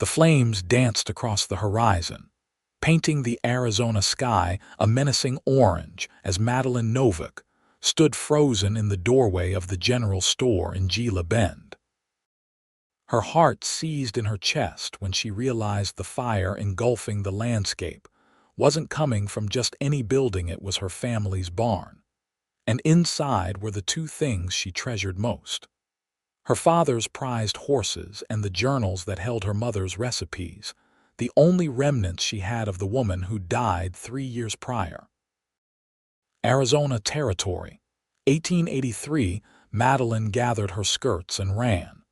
The flames danced across the horizon, painting the Arizona sky a menacing orange as Madeline Novak stood frozen in the doorway of the general store in Gila Bend. Her heart seized in her chest when she realized the fire engulfing the landscape wasn't coming from just any building. It was her family's barn. And inside were the two things she treasured most: her father's prized horses and the journals that held her mother's recipes, the only remnants she had of the woman who died 3 years prior. Arizona Territory, 1883. Madeline gathered her skirts and ran.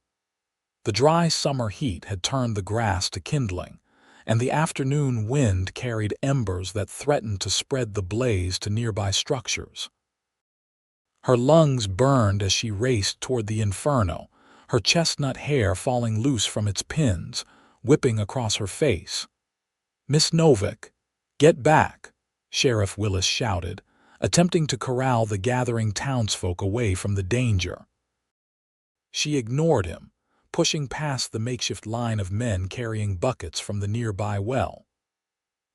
The dry summer heat had turned the grass to kindling, and the afternoon wind carried embers that threatened to spread the blaze to nearby structures. Her lungs burned as she raced toward the inferno, her chestnut hair falling loose from its pins, whipping across her face. "Miss Novak, get back!" Sheriff Willis shouted, attempting to corral the gathering townsfolk away from the danger. She ignored him, pushing past the makeshift line of men carrying buckets from the nearby well.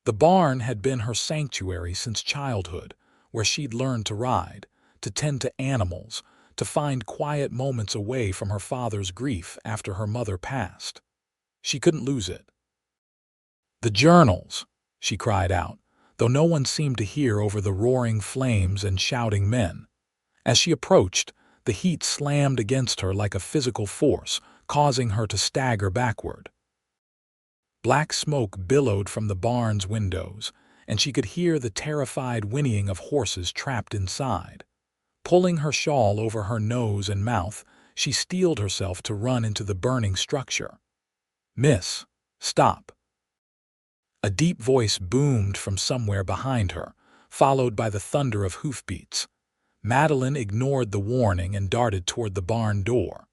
The barn had been her sanctuary since childhood, where she'd learned to ride, to tend to animals, to find quiet moments away from her father's grief after her mother passed. She couldn't lose it. "The journals!" she cried out, though no one seemed to hear over the roaring flames and shouting men. As she approached, the heat slammed against her like a physical force, causing her to stagger backward. Black smoke billowed from the barn's windows, and she could hear the terrified whinnying of horses trapped inside. Pulling her shawl over her nose and mouth, she steeled herself to run into the burning structure. "Miss, stop!" A deep voice boomed from somewhere behind her, followed by the thunder of hoofbeats. Madeline ignored the warning and darted toward the barn door.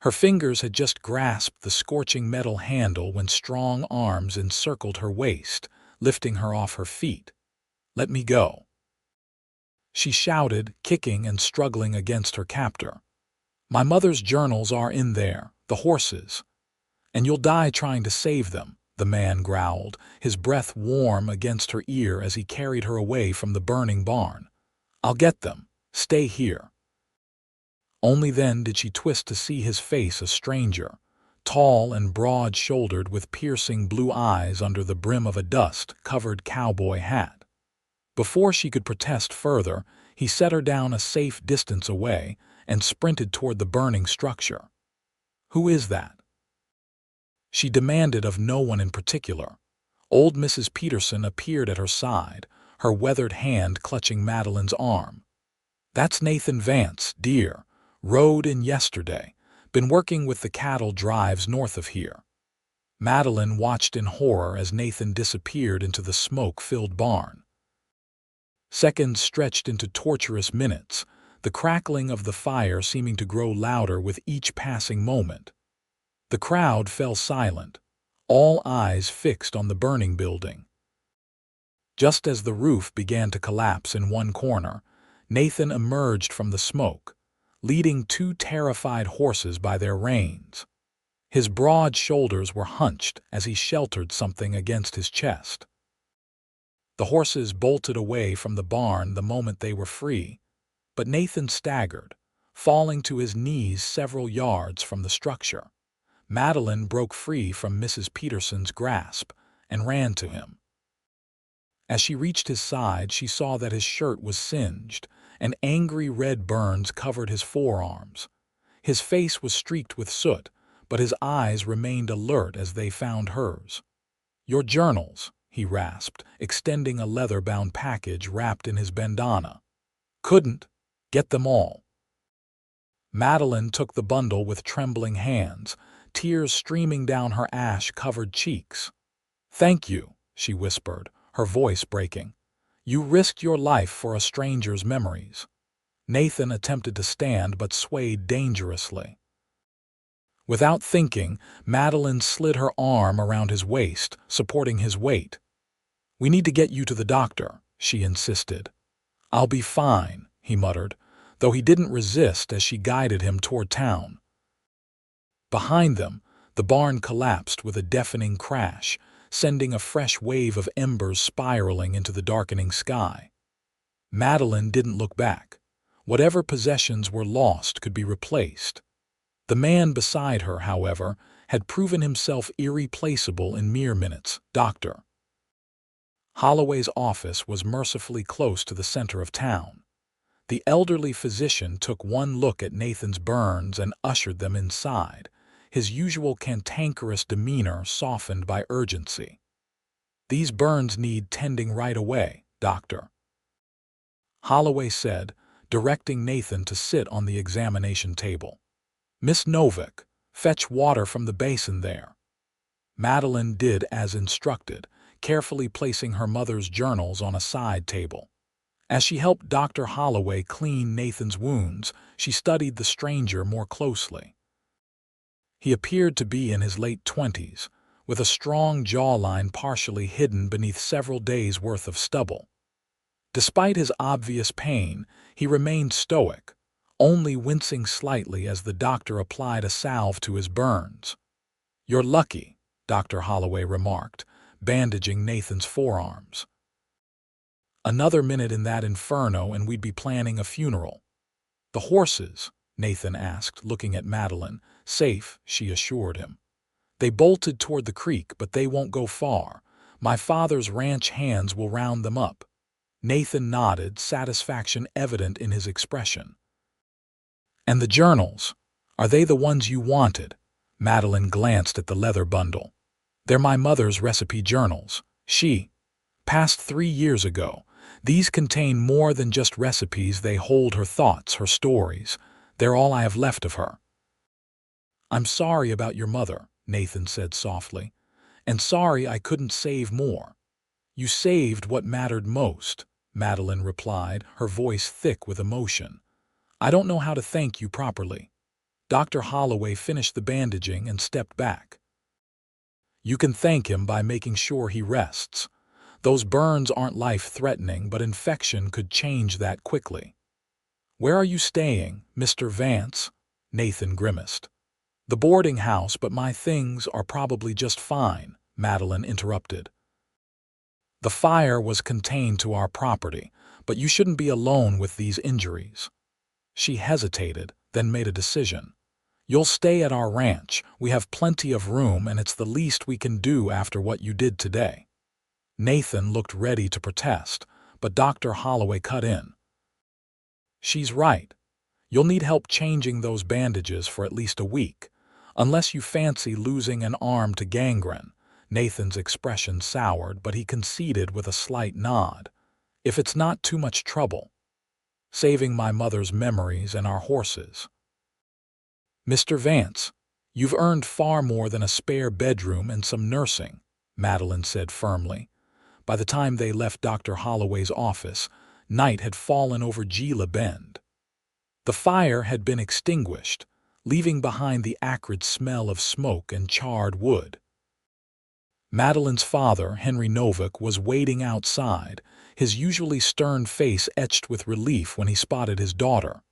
Her fingers had just grasped the scorching metal handle when strong arms encircled her waist, lifting her off her feet. "Let me go!" she shouted, kicking and struggling against her captor. "My mother's journals are in there, the horses. And you'll die trying to save them," the man growled, his breath warm against her ear as he carried her away from the burning barn. "I'll get them. Stay here." Only then did she twist to see his face, a stranger, tall and broad-shouldered with piercing blue eyes under the brim of a dust-covered cowboy hat. Before she could protest further, he set her down a safe distance away and sprinted toward the burning structure. "Who is that?" she demanded of no one in particular. Old Mrs. Peterson appeared at her side, her weathered hand clutching Madeline's arm. "That's Nathan Vance, dear. Rode in yesterday. Been working with the cattle drives north of here." Madeline watched in horror as Nathan disappeared into the smoke-filled barn. Seconds stretched into torturous minutes, the crackling of the fire seeming to grow louder with each passing moment. The crowd fell silent, all eyes fixed on the burning building. Just as the roof began to collapse in one corner, Nathan emerged from the smoke, leading two terrified horses by their reins. His broad shoulders were hunched as he sheltered something against his chest. The horses bolted away from the barn the moment they were free, but Nathan staggered, falling to his knees several yards from the structure. Madeline broke free from Mrs. Peterson's grasp and ran to him. As she reached his side, she saw that his shirt was singed, and angry red burns covered his forearms. His face was streaked with soot, but his eyes remained alert as they found hers. "Your journals," he rasped, extending a leather-bound package wrapped in his bandana. "Couldn't get them all." Madeline took the bundle with trembling hands, tears streaming down her ash-covered cheeks. "Thank you," she whispered, her voice breaking. "You risked your life for a stranger's memories." Nathan attempted to stand but swayed dangerously. Without thinking, Madeline slid her arm around his waist, supporting his weight. "We need to get you to the doctor," she insisted. "I'll be fine," he muttered, though he didn't resist as she guided him toward town. Behind them, The barn collapsed with a deafening crash, sending a fresh wave of embers spiraling into the darkening sky. Madeline didn't look back. Whatever possessions were lost could be replaced. The man beside her, however, had proven himself irreplaceable in mere minutes. Dr. Holloway's office was mercifully close to the center of town. The elderly physician took one look at Nathan's burns and ushered them inside, his usual cantankerous demeanor softened by urgency. "These burns need tending right away, Doctor," Holloway said, directing Nathan to sit on the examination table. "Miss Novak, fetch water from the basin there." Madeline did as instructed, carefully placing her mother's journals on a side table. As she helped Dr. Holloway clean Nathan's wounds, she studied the stranger more closely. He appeared to be in his late 20s, with a strong jawline partially hidden beneath several days' worth of stubble. Despite his obvious pain, he remained stoic, only wincing slightly as the doctor applied a salve to his burns. "You're lucky," Dr. Holloway remarked, bandaging Nathan's forearms. "Another minute in that inferno and we'd be planning a funeral." "The horses?" Nathan asked, looking at Madeline. "Safe," she assured him. "They bolted toward the creek, but they won't go far. My father's ranch hands will round them up." Nathan nodded, satisfaction evident in his expression. "And the journals? Are they the ones you wanted?" Madeline glanced at the leather bundle. "They're my mother's recipe journals. She passed 3 years ago. These contain more than just recipes. They hold her thoughts, her stories. They're all I have left of her." "I'm sorry about your mother," Nathan said softly, "and sorry I couldn't save more." "You saved what mattered most," Madeline replied, her voice thick with emotion. "I don't know how to thank you properly." Dr. Holloway finished the bandaging and stepped back. "You can thank him by making sure he rests. Those burns aren't life-threatening, but infection could change that quickly." "Where are you staying, Mr. Vance?" Nathan grimaced. "The boarding house, but my things are probably just fine," Madeline interrupted. "The fire was contained to our property, but you shouldn't be alone with these injuries." She hesitated, then made a decision. "You'll stay at our ranch. We have plenty of room, and it's the least we can do after what you did today." Nathan looked ready to protest, but Dr. Holloway cut in. "She's right. You'll need help changing those bandages for at least a week, unless you fancy losing an arm to gangrene." Nathan's expression soured, but he conceded with a slight nod. "If it's not too much trouble. Saving my mother's memories and our horses." "Mr. Vance, you've earned far more than a spare bedroom and some nursing," Madeline said firmly. By the time they left Dr. Holloway's office, night had fallen over Gila Bend. The fire had been extinguished, leaving behind the acrid smell of smoke and charred wood. Madeline's father, Henry Novak, was waiting outside, his usually stern face etched with relief when he spotted his daughter.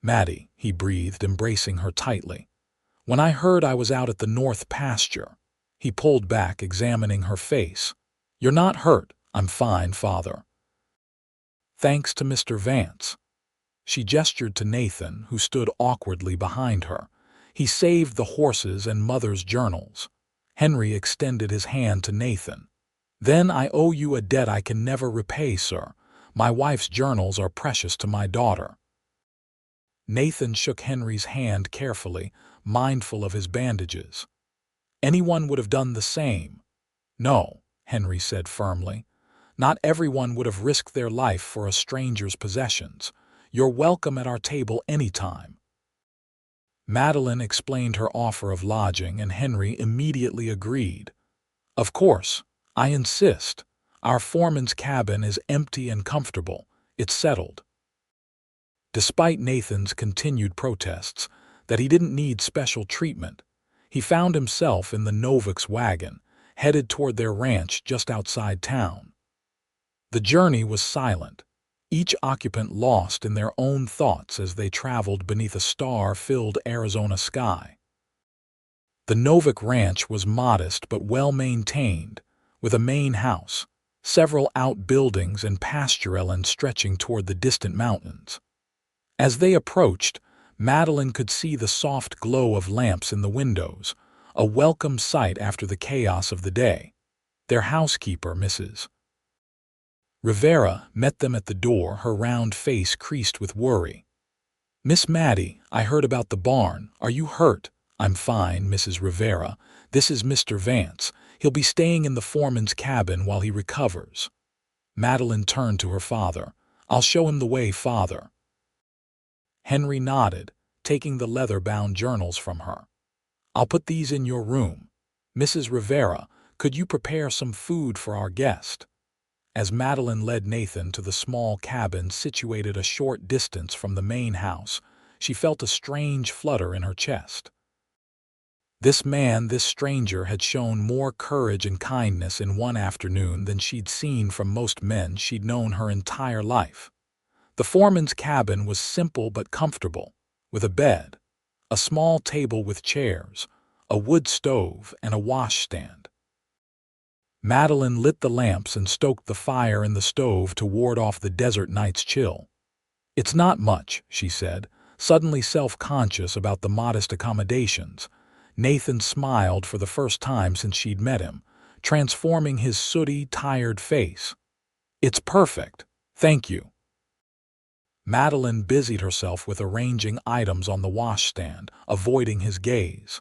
"Maddie," he breathed, embracing her tightly. "When I heard I was out at the north pasture." He pulled back, examining her face. "You're not hurt." "I'm fine, Father. Thanks to Mr. Vance." She gestured to Nathan, who stood awkwardly behind her. "He saved the horses and Mother's journals." Henry extended his hand to Nathan. "Then I owe you a debt I can never repay, sir. My wife's journals are precious to my daughter." Nathan shook Henry's hand carefully, mindful of his bandages. "Anyone would have done the same." "No," Henry said firmly. "Not everyone would have risked their life for a stranger's possessions. You're welcome at our table any time." Madeline explained her offer of lodging, and Henry immediately agreed. "Of course, I insist. Our foreman's cabin is empty and comfortable. It's settled." Despite Nathan's continued protests that he didn't need special treatment, he found himself in the Novak's wagon, headed toward their ranch just outside town. The journey was silent, each occupant lost in their own thoughts as they traveled beneath a star-filled Arizona sky. The Novak ranch was modest but well-maintained, with a main house, several outbuildings and pasture land stretching toward the distant mountains. As they approached, Madeline could see the soft glow of lamps in the windows, a welcome sight after the chaos of the day. Their housekeeper, Mrs. Rivera, met them at the door, her round face creased with worry. "Miss Maddie, I heard about the barn. Are you hurt?" "I'm fine, Mrs. Rivera. This is Mr. Vance. He'll be staying in the foreman's cabin while he recovers." Madeline turned to her father. "I'll show him the way, father." Henry nodded, taking the leather-bound journals from her. "I'll put these in your room. Mrs. Rivera, could you prepare some food for our guest?" As Madeline led Nathan to the small cabin situated a short distance from the main house, she felt a strange flutter in her chest. This stranger, had shown more courage and kindness in one afternoon than she'd seen from most men she'd known her entire life. The foreman's cabin was simple but comfortable, with a bed, a small table with chairs, a wood stove, and a washstand. Madeline lit the lamps and stoked the fire in the stove to ward off the desert night's chill. "It's not much," she said, suddenly self-conscious about the modest accommodations. Nathan smiled for the first time since she'd met him, transforming his sooty, tired face. "It's perfect, thank you." Madeline busied herself with arranging items on the washstand, avoiding his gaze.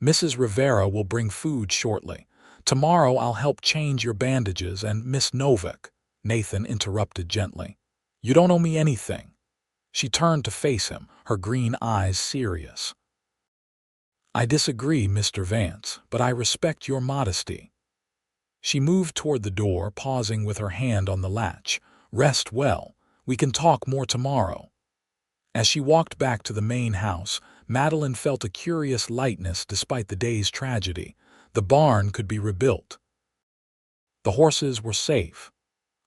"Mrs. Rivera will bring food shortly. Tomorrow I'll help change your bandages and Miss Novak," Nathan interrupted gently. "You don't owe me anything." She turned to face him, her green eyes serious. "I disagree, Mr. Vance, but I respect your modesty." She moved toward the door, pausing with her hand on the latch. "Rest well. We can talk more tomorrow." As she walked back to the main house, Madeline felt a curious lightness despite the day's tragedy. The barn could be rebuilt. The horses were safe.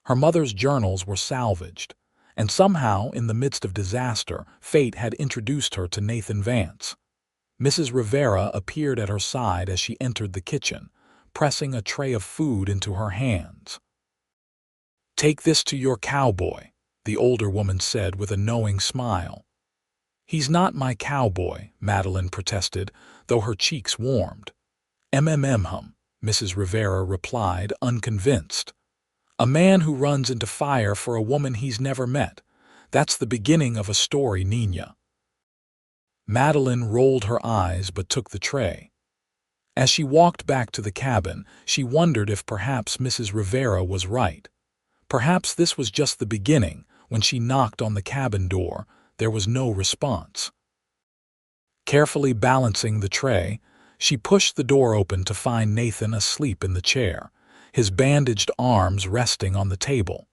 Her mother's journals were salvaged. And somehow, in the midst of disaster, fate had introduced her to Nathan Vance. Mrs. Rivera appeared at her side as she entered the kitchen, pressing a tray of food into her hands. "Take this to your cowboy," the older woman said with a knowing smile. "He's not my cowboy," Madeline protested, though her cheeks warmed. "Hum," Mrs. Rivera replied, unconvinced. "A man who runs into fire for a woman he's never met. That's the beginning of a story, Nina." Madeline rolled her eyes but took the tray. As she walked back to the cabin, she wondered if perhaps Mrs. Rivera was right. Perhaps this was just the beginning. When she knocked on the cabin door, there was no response. Carefully balancing the tray, she pushed the door open to find Nathan asleep in the chair, his bandaged arms resting on the table.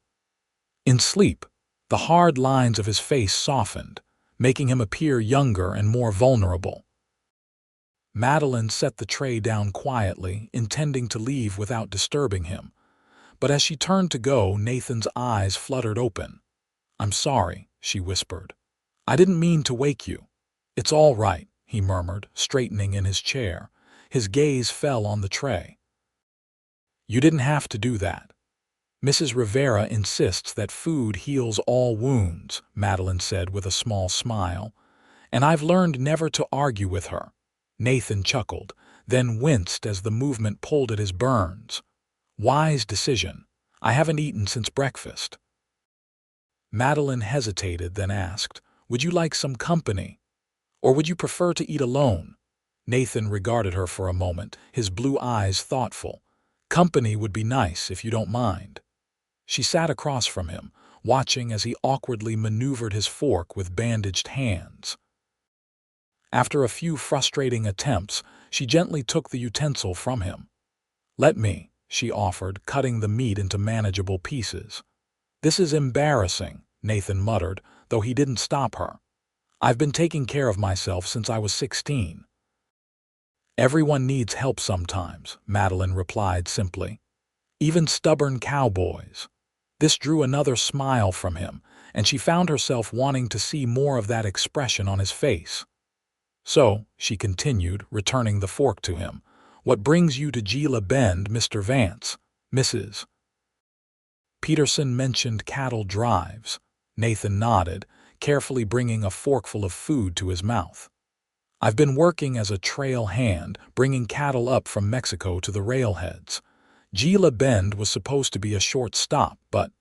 In sleep, the hard lines of his face softened, making him appear younger and more vulnerable. Madeline set the tray down quietly, intending to leave without disturbing him. But as she turned to go, Nathan's eyes fluttered open. "I'm sorry," she whispered. "I didn't mean to wake you." "It's all right," he murmured, straightening in his chair. His gaze fell on the tray. "You didn't have to do that." "Mrs. Rivera insists that food heals all wounds," Madeline said with a small smile. "And I've learned never to argue with her." Nathan chuckled, then winced as the movement pulled at his burns. "Wise decision. I haven't eaten since breakfast." Madeline hesitated, then asked, "Would you like some company? Or would you prefer to eat alone?" Nathan regarded her for a moment, his blue eyes thoughtful. "Company would be nice, if you don't mind." She sat across from him, watching as he awkwardly maneuvered his fork with bandaged hands. After a few frustrating attempts, she gently took the utensil from him. "Let me," she offered, cutting the meat into manageable pieces. "This is embarrassing," Nathan muttered, though he didn't stop her. "I've been taking care of myself since I was 16. "Everyone needs help sometimes," Madeline replied simply. "Even stubborn cowboys." This drew another smile from him, and she found herself wanting to see more of that expression on his face. "So," she continued, returning the fork to him, "what brings you to Gila Bend, Mr. Vance, Mrs. Peterson mentioned cattle drives." Nathan nodded, carefully bringing a forkful of food to his mouth. "I've been working as a trail hand, bringing cattle up from Mexico to the railheads. Gila Bend was supposed to be a short stop, but—"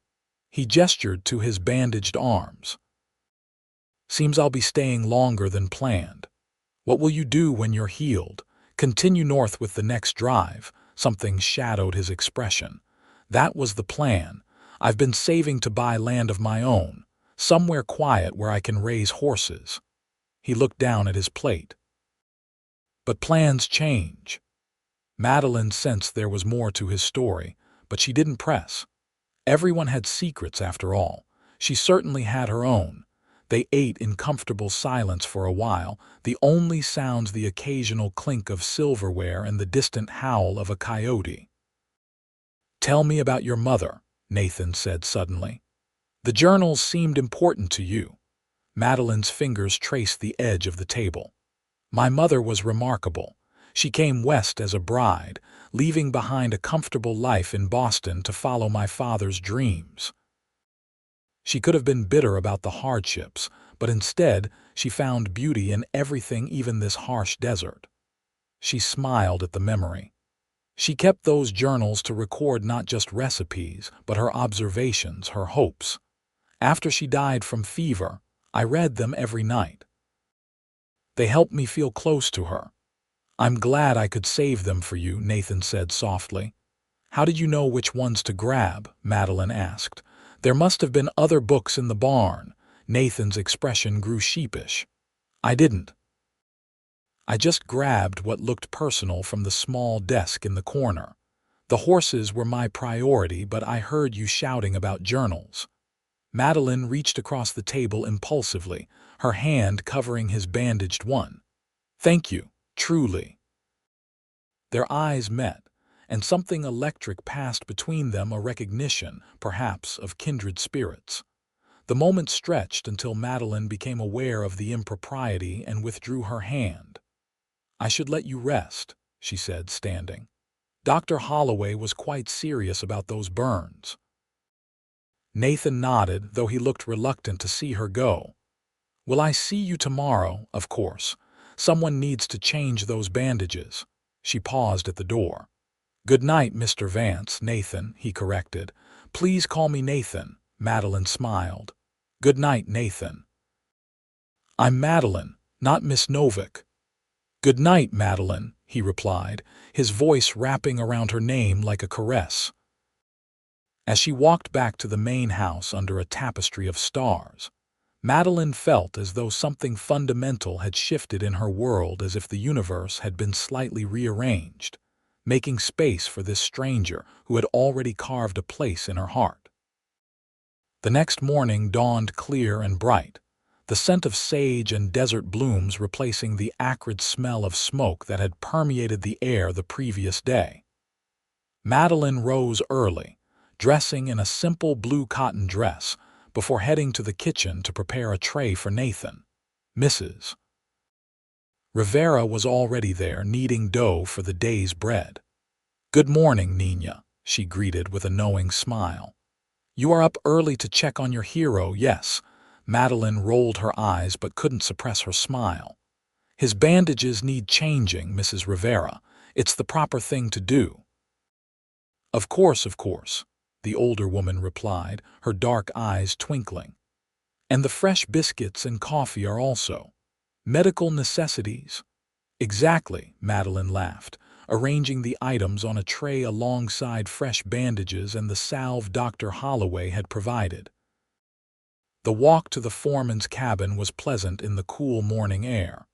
He gestured to his bandaged arms. "Seems I'll be staying longer than planned. What will you do when you're healed? Continue north with the next drive?" Something shadowed his expression. "That was the plan. I've been saving to buy land of my own, somewhere quiet where I can raise horses." He looked down at his plate. "But plans change." Madeline sensed there was more to his story, but she didn't press. Everyone had secrets, after all. She certainly had her own. They ate in comfortable silence for a while, the only sounds the occasional clink of silverware and the distant howl of a coyote. "Tell me about your mother," Nathan said suddenly. "The journals seemed important to you." Madeline's fingers traced the edge of the table. "My mother was remarkable. She came west as a bride, leaving behind a comfortable life in Boston to follow my father's dreams. She could have been bitter about the hardships, but instead she found beauty in everything, even this harsh desert." She smiled at the memory. She kept those journals to record not just recipes, but her observations, her hopes. "After she died from fever, I read them every night. They helped me feel close to her." "I'm glad I could save them for you," Nathan said softly. "How did you know which ones to grab?" Madeline asked. "There must have been other books in the barn." Nathan's expression grew sheepish. "I didn't. I just grabbed what looked personal from the small desk in the corner. The horses were my priority, but I heard you shouting about journals." Madeline reached across the table impulsively, her hand covering his bandaged one. "Thank you, truly." Their eyes met, and something electric passed between them, a recognition, perhaps, of kindred spirits. The moment stretched until Madeline became aware of the impropriety and withdrew her hand. "I should let you rest," she said, standing. "Dr. Holloway was quite serious about those burns." Nathan nodded, though he looked reluctant to see her go. "Will I see you tomorrow?" "Of course. Someone needs to change those bandages." She paused at the door. "Good night, Mr. Vance." "Nathan," he corrected. "Please call me Nathan." Madeline smiled. "Good night, Nathan." "I'm Madeline, not Miss Novak." "Good night, Madeline," he replied, his voice wrapping around her name like a caress. As she walked back to the main house under a tapestry of stars, Madeline felt as though something fundamental had shifted in her world, as if the universe had been slightly rearranged, making space for this stranger who had already carved a place in her heart. The next morning dawned clear and bright, the scent of sage and desert blooms replacing the acrid smell of smoke that had permeated the air the previous day. Madeline rose early, dressing in a simple blue cotton dress, before heading to the kitchen to prepare a tray for Nathan. Mrs. Rivera was already there, kneading dough for the day's bread. "Good morning, Nina," she greeted with a knowing smile. "You are up early to check on your hero, yes." Madeline rolled her eyes but couldn't suppress her smile. "His bandages need changing, Mrs. Rivera. It's the proper thing to do." Of course," the older woman replied, her dark eyes twinkling. "And the fresh biscuits and coffee are also medical necessities." "Exactly," Madeline laughed, arranging the items on a tray alongside fresh bandages and the salve Dr. Holloway had provided. The walk to the foreman's cabin was pleasant in the cool morning air.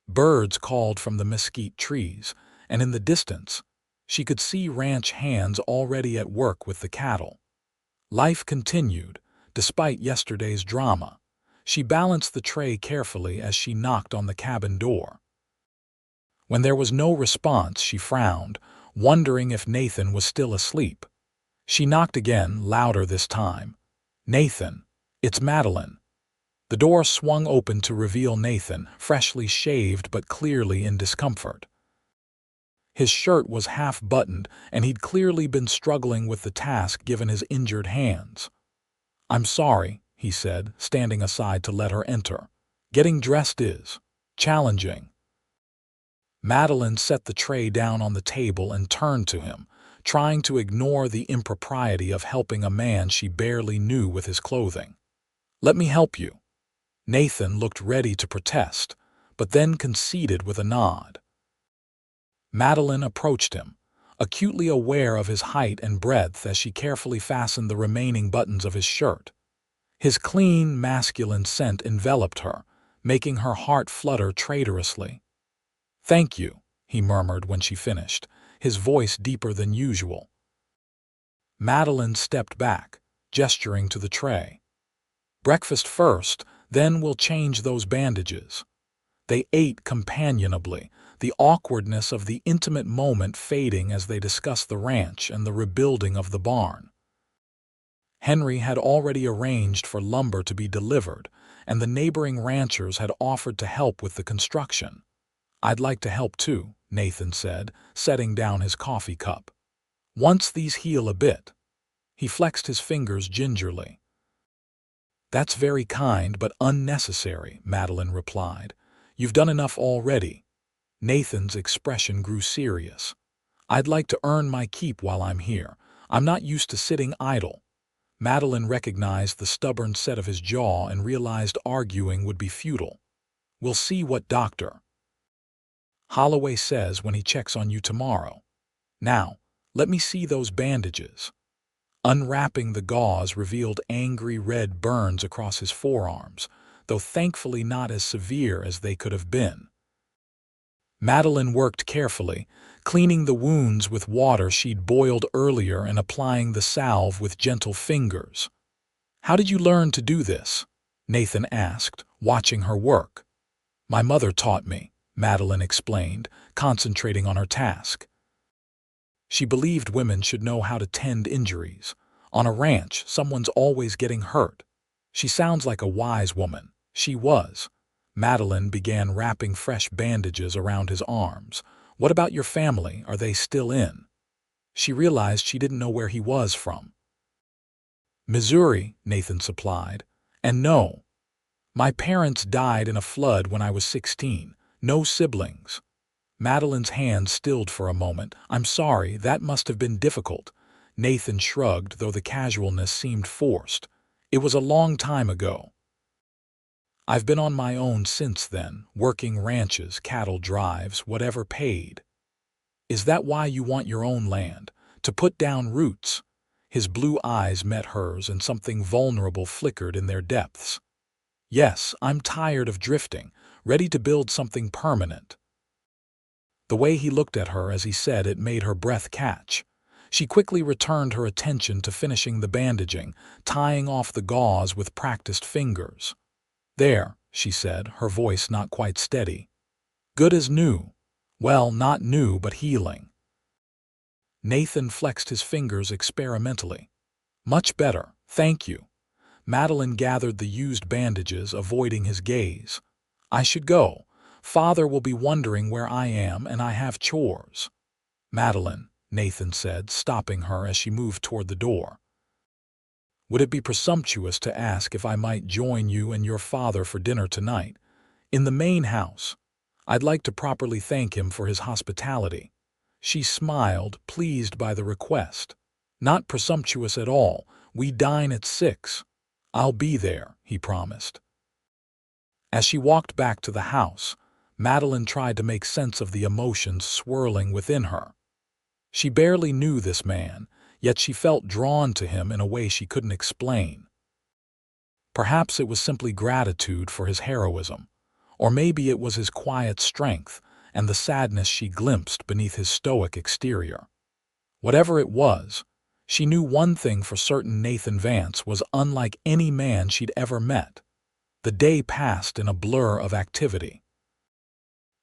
Birds called from the mesquite trees, and in the distance, she could see ranch hands already at work with the cattle. Life continued, despite yesterday's drama. She balanced the tray carefully as she knocked on the cabin door. When there was no response, she frowned, wondering if Nathan was still asleep. She knocked again, louder this time. "Nathan, it's Madeline." The door swung open to reveal Nathan, freshly shaved but clearly in discomfort. His shirt was half-buttoned, and he'd clearly been struggling with the task given his injured hands. "I'm sorry," he said, standing aside to let her enter. "Getting dressed is challenging." Madeline set the tray down on the table and turned to him, trying to ignore the impropriety of helping a man she barely knew with his clothing. "Let me help you." Nathan looked ready to protest, but then conceded with a nod. Madeline approached him, acutely aware of his height and breadth as she carefully fastened the remaining buttons of his shirt. His clean, masculine scent enveloped her, making her heart flutter traitorously. "Thank you," he murmured when she finished, his voice deeper than usual. Madeline stepped back, gesturing to the tray. "Breakfast first, then we'll change those bandages." They ate companionably, the awkwardness of the intimate moment fading as they discussed the ranch and the rebuilding of the barn. Henry had already arranged for lumber to be delivered, and the neighboring ranchers had offered to help with the construction. "I'd like to help too," Nathan said, setting down his coffee cup. "Once these heal a bit." He flexed his fingers gingerly. "That's very kind but unnecessary," Madeline replied. "You've done enough already." Nathan's expression grew serious. "I'd like to earn my keep while I'm here. I'm not used to sitting idle." Madeline recognized the stubborn set of his jaw and realized arguing would be futile. "We'll see what Dr. Holloway says when he checks on you tomorrow. Now, let me see those bandages." Unwrapping the gauze revealed angry red burns across his forearms, though thankfully not as severe as they could have been. Madeline worked carefully, cleaning the wounds with water she'd boiled earlier and applying the salve with gentle fingers. "How did you learn to do this?" Nathan asked, watching her work. "My mother taught me," Madeline explained, concentrating on her task. She believed women should know how to tend injuries. On a ranch, someone's always getting hurt. "She sounds like a wise woman." She was. Madeline began wrapping fresh bandages around his arms. "What about your family? Are they still in?" She realized she didn't know where he was from. "Missouri," Nathan supplied. "And no. My parents died in a flood when I was 16. No siblings." Madeline's hand stilled for a moment. "I'm sorry, that must have been difficult." Nathan shrugged, though the casualness seemed forced. "It was a long time ago. I've been on my own since then, working ranches, cattle drives, whatever paid." "Is that why you want your own land? To put down roots?" His blue eyes met hers and something vulnerable flickered in their depths. "Yes, I'm tired of drifting, ready to build something permanent." The way he looked at her as he said it made her breath catch. She quickly returned her attention to finishing the bandaging, tying off the gauze with practiced fingers. "There," she said, her voice not quite steady. "Good as new." "Well, not new, but healing." Nathan flexed his fingers experimentally. "Much better, thank you." Madeline gathered the used bandages, avoiding his gaze. "I should go. Father will be wondering where I am, and I have chores." "Madeline," Nathan said, stopping her as she moved toward the door. "Would it be presumptuous to ask if I might join you and your father for dinner tonight? In the main house. I'd like to properly thank him for his hospitality." She smiled, pleased by the request. "Not presumptuous at all. We dine at 6. "I'll be there," he promised. As she walked back to the house, Madeline tried to make sense of the emotions swirling within her. She barely knew this man, yet she felt drawn to him in a way she couldn't explain. Perhaps it was simply gratitude for his heroism, or maybe it was his quiet strength and the sadness she glimpsed beneath his stoic exterior. Whatever it was, she knew one thing for certain: Nathan Vance was unlike any man she'd ever met. The day passed in a blur of activity.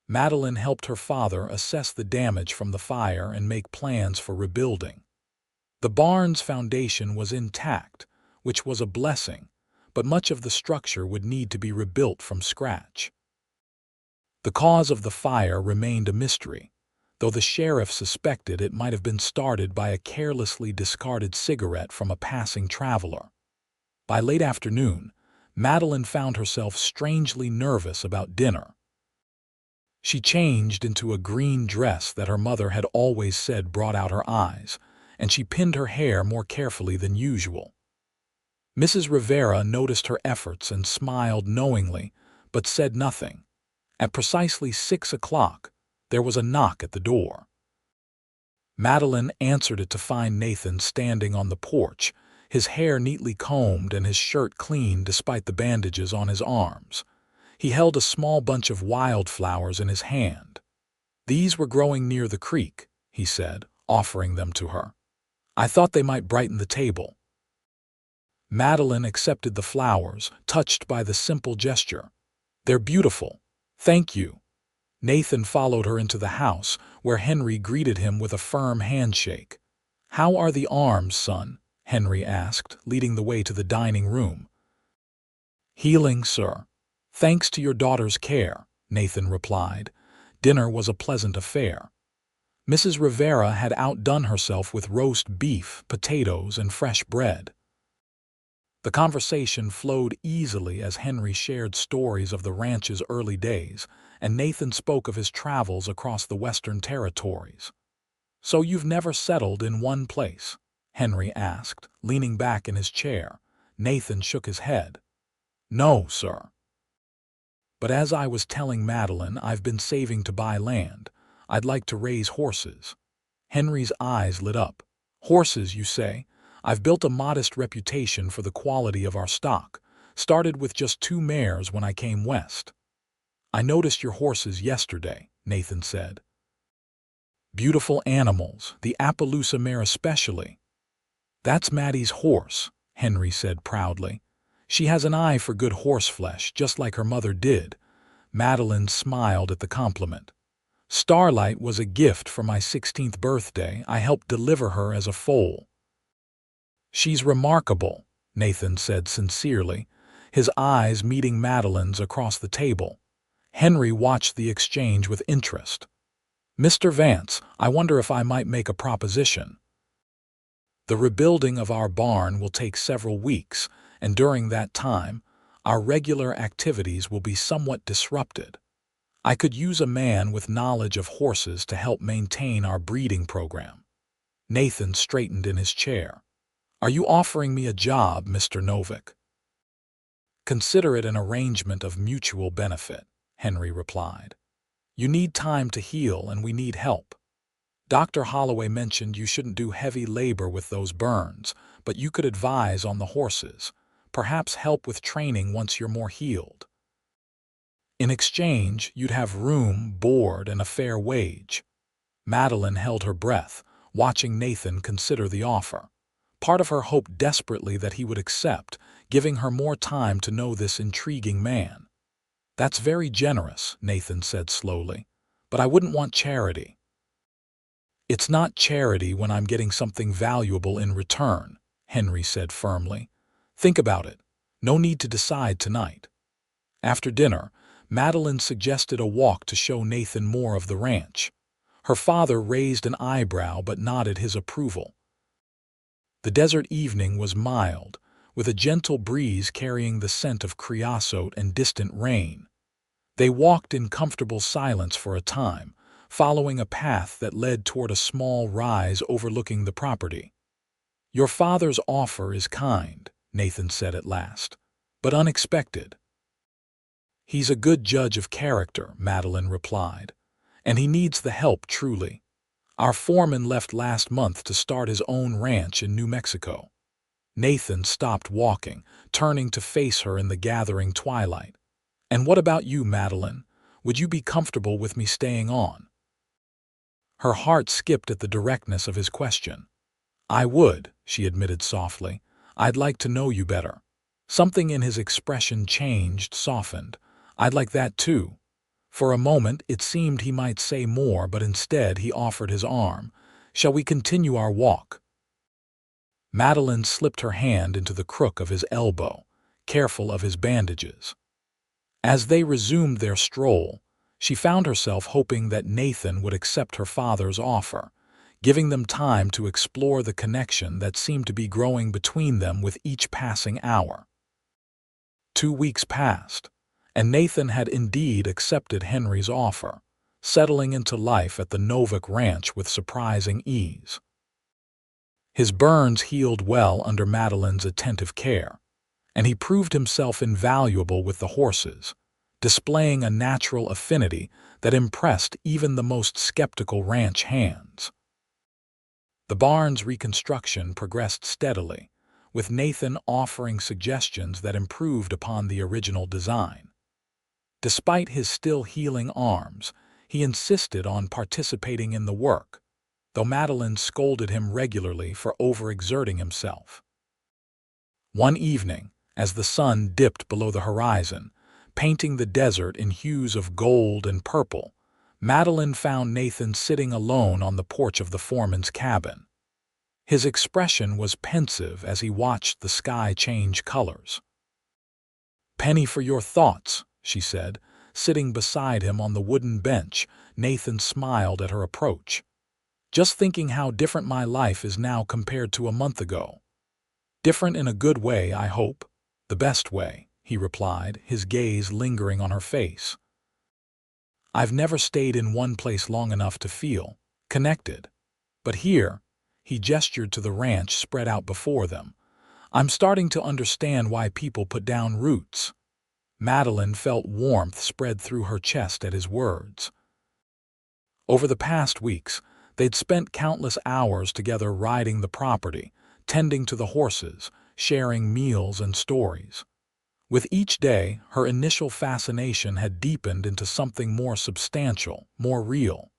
Madeline helped her father assess the damage from the fire and make plans for rebuilding. The barn's foundation was intact, which was a blessing, but much of the structure would need to be rebuilt from scratch. The cause of the fire remained a mystery, though the sheriff suspected it might have been started by a carelessly discarded cigarette from a passing traveler. By late afternoon, Madeline found herself strangely nervous about dinner. She changed into a green dress that her mother had always said brought out her eyes, and she pinned her hair more carefully than usual. Mrs. Rivera noticed her efforts and smiled knowingly, but said nothing. At precisely 6 o'clock, there was a knock at the door. Madeline answered it to find Nathan standing on the porch, his hair neatly combed and his shirt clean despite the bandages on his arms. He held a small bunch of wildflowers in his hand. "These were growing near the creek," he said, offering them to her. "I thought they might brighten the table." Madeline accepted the flowers, touched by the simple gesture. "They're beautiful. Thank you." Nathan followed her into the house, where Henry greeted him with a firm handshake. "How are the arms, son?" Henry asked, leading the way to the dining room. "Healing, sir. Thanks to your daughter's care," Nathan replied. Dinner was a pleasant affair. Mrs. Rivera had outdone herself with roast beef, potatoes, and fresh bread. The conversation flowed easily as Henry shared stories of the ranch's early days, and Nathan spoke of his travels across the Western Territories. "So you've never settled in one place?" Henry asked, leaning back in his chair. Nathan shook his head. "No, sir. But as I was telling Madeline, I've been saving to buy land. I'd like to raise horses." Henry's eyes lit up. "Horses, you say? I've built a modest reputation for the quality of our stock. Started with just 2 mares when I came west." "I noticed your horses yesterday," Nathan said. "Beautiful animals, the Appaloosa mare especially." "That's Maddie's horse," Henry said proudly. "She has an eye for good horseflesh, just like her mother did." Madeline smiled at the compliment. "Starlight was a gift for my 16th birthday. I helped deliver her as a foal." "She's remarkable," Nathan said sincerely, his eyes meeting Madeline's across the table. Henry watched the exchange with interest. "Mr. Vance, I wonder if I might make a proposition. The rebuilding of our barn will take several weeks, and during that time, our regular activities will be somewhat disrupted. I could use a man with knowledge of horses to help maintain our breeding program." Nathan straightened in his chair. "Are you offering me a job, Mr. Novak?" "Consider it an arrangement of mutual benefit," Henry replied. "You need time to heal and we need help. Dr. Holloway mentioned you shouldn't do heavy labor with those burns, but you could advise on the horses, perhaps help with training once you're more healed. In exchange, you'd have room, board, and a fair wage." Madeline held her breath, watching Nathan consider the offer. Part of her hoped desperately that he would accept, giving her more time to know this intriguing man. "That's very generous," Nathan said slowly, "but I wouldn't want charity." "It's not charity when I'm getting something valuable in return," Henry said firmly. "Think about it. No need to decide tonight." After dinner, Madeline suggested a walk to show Nathan more of the ranch. Her father raised an eyebrow but nodded his approval. The desert evening was mild, with a gentle breeze carrying the scent of creosote and distant rain. They walked in comfortable silence for a time, following a path that led toward a small rise overlooking the property. "Your father's offer is kind," Nathan said at last, "but unexpected." "He's a good judge of character," Madeline replied, "and he needs the help truly. Our foreman left last month to start his own ranch in New Mexico." Nathan stopped walking, turning to face her in the gathering twilight. "And what about you, Madeline? Would you be comfortable with me staying on?" Her heart skipped at the directness of his question. "I would," she admitted softly. "I'd like to know you better." Something in his expression changed, softened. "I'd like that too." For a moment it seemed he might say more, but instead he offered his arm. "Shall we continue our walk?" Madeline slipped her hand into the crook of his elbow. careful of his bandages. As they resumed their stroll, she found herself hoping that Nathan would accept her father's offer, giving them time to explore the connection that seemed to be growing between them with each passing hour. 2 weeks passed, and Nathan had indeed accepted Henry's offer, settling into life at the Novak ranch with surprising ease. His burns healed well under Madeline's attentive care, and he proved himself invaluable with the horses, displaying a natural affinity that impressed even the most skeptical ranch hands. The barn's reconstruction progressed steadily, with Nathan offering suggestions that improved upon the original design. Despite his still healing arms, he insisted on participating in the work, though Madeline scolded him regularly for overexerting himself. One evening, as the sun dipped below the horizon, painting the desert in hues of gold and purple, Madeline found Nathan sitting alone on the porch of the foreman's cabin. His expression was pensive as he watched the sky change colors. "Penny for your thoughts," she said, sitting beside him on the wooden bench. Nathan smiled at her approach. "Just thinking how different my life is now compared to a month ago." "Different in a good way, I hope." "The best way," he replied, his gaze lingering on her face. "I've never stayed in one place long enough to feel connected. But here," he gestured to the ranch spread out before them, "I'm starting to understand why people put down roots." Madeline felt warmth spread through her chest at his words. Over the past weeks, they'd spent countless hours together riding the property, tending to the horses, sharing meals and stories. With each day, her initial fascination had deepened into something more substantial, more real.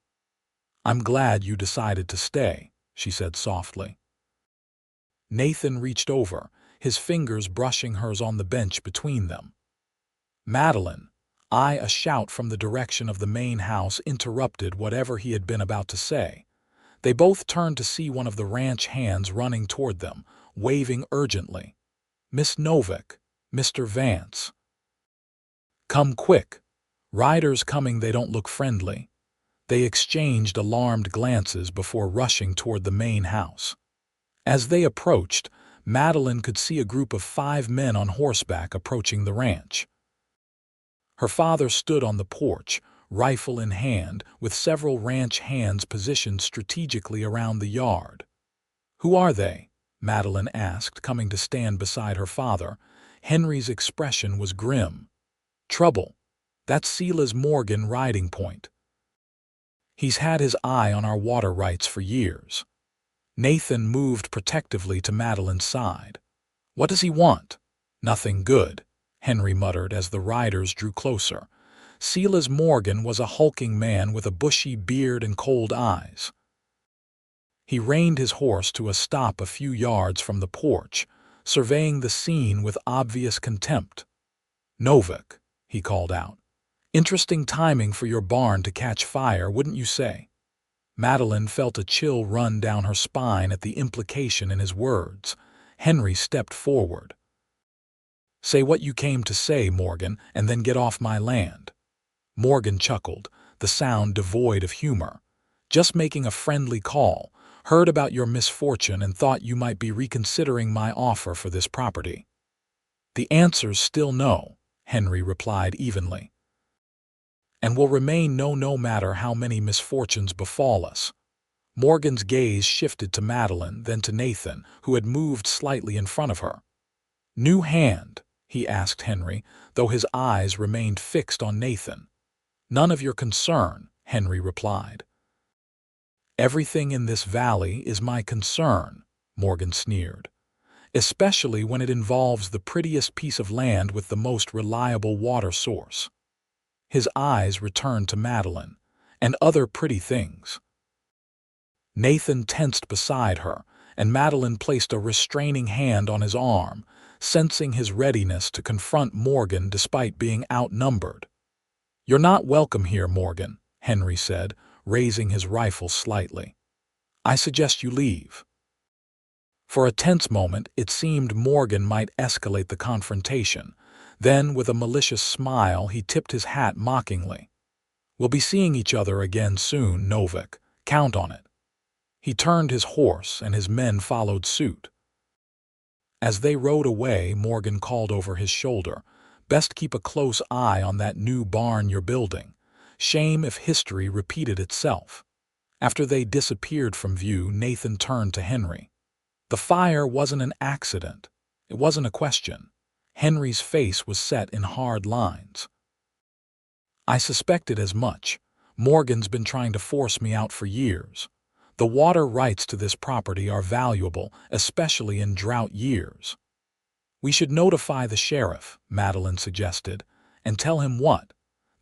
"I'm glad you decided to stay," she said softly. Nathan reached over, his fingers brushing hers on the bench between them. "Madeline," a shout from the direction of the main house interrupted whatever he had been about to say. They both turned to see one of the ranch hands running toward them, waving urgently. "Miss Novak, Mr. Vance." "Come quick. Riders coming, they don't look friendly." They exchanged alarmed glances before rushing toward the main house. As they approached, Madeline could see a group of 5 men on horseback approaching the ranch. Her father stood on the porch, rifle in hand, with several ranch hands positioned strategically around the yard. "Who are they?" Madeline asked, coming to stand beside her father. Henry's expression was grim. "Trouble. That's Silas Morgan riding point. He's had his eye on our water rights for years." Nathan moved protectively to Madeline's side. "What does he want?" "Nothing good," Henry muttered as the riders drew closer. Silas Morgan was a hulking man with a bushy beard and cold eyes. He reined his horse to a stop a few yards from the porch, surveying the scene with obvious contempt. "Novak," he called out. "Interesting timing for your barn to catch fire, wouldn't you say?" Madeline felt a chill run down her spine at the implication in his words. Henry stepped forward. "Say what you came to say, Morgan, and then get off my land." Morgan chuckled, the sound devoid of humor. "Just making a friendly call. Heard about your misfortune and thought you might be reconsidering my offer for this property." "The answer's still no," Henry replied evenly. "And will remain no, no matter how many misfortunes befall us." Morgan's gaze shifted to Madeline, then to Nathan, who had moved slightly in front of her. "New hand?" he asked Henry, though his eyes remained fixed on Nathan. "None of your concern," Henry replied. "Everything in this valley is my concern," Morgan sneered, "especially when it involves the prettiest piece of land with the most reliable water source." His eyes returned to Madeline, "And other pretty things." Nathan tensed beside her, and Madeline placed a restraining hand on his arm, sensing his readiness to confront Morgan despite being outnumbered. "You're not welcome here, Morgan," Henry said, raising his rifle slightly. "I suggest you leave." For a tense moment, it seemed Morgan might escalate the confrontation. Then, with a malicious smile, he tipped his hat mockingly. "We'll be seeing each other again soon, Novak. Count on it." He turned his horse, and his men followed suit. As they rode away, Morgan called over his shoulder, "Best keep a close eye on that new barn you're building. Shame if history repeated itself." After they disappeared from view, Nathan turned to Henry. "The fire wasn't an accident. It wasn't a question." Henry's face was set in hard lines. "I suspected as much. Morgan's been trying to force me out for years. The water rights to this property are valuable, especially in drought years." "We should notify the sheriff," Madeline suggested, "and tell him what?"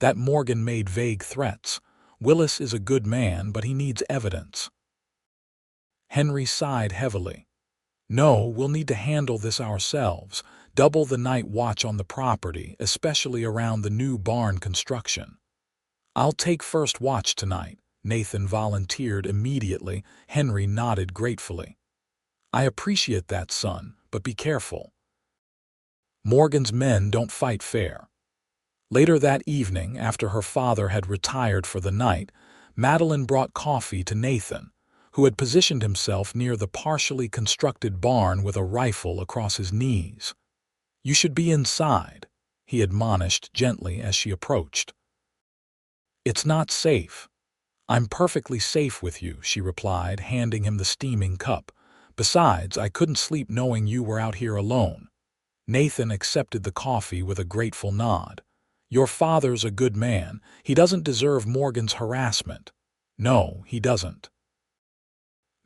That Morgan made vague threats. "Willis is a good man, but he needs evidence." Henry sighed heavily. "No, we'll need to handle this ourselves. Double the night watch on the property, especially around the new barn construction." "I'll take first watch tonight," Nathan volunteered immediately. Henry nodded gratefully. "I appreciate that, son, but be careful. Morgan's men don't fight fair." Later that evening, after her father had retired for the night, Madeline brought coffee to Nathan, who had positioned himself near the partially constructed barn with a rifle across his knees. "You should be inside," he admonished gently as she approached. "It's not safe." "I'm perfectly safe with you," she replied, handing him the steaming cup. "Besides, I couldn't sleep knowing you were out here alone." Nathan accepted the coffee with a grateful nod. "Your father's a good man. He doesn't deserve Morgan's harassment." "No, he doesn't."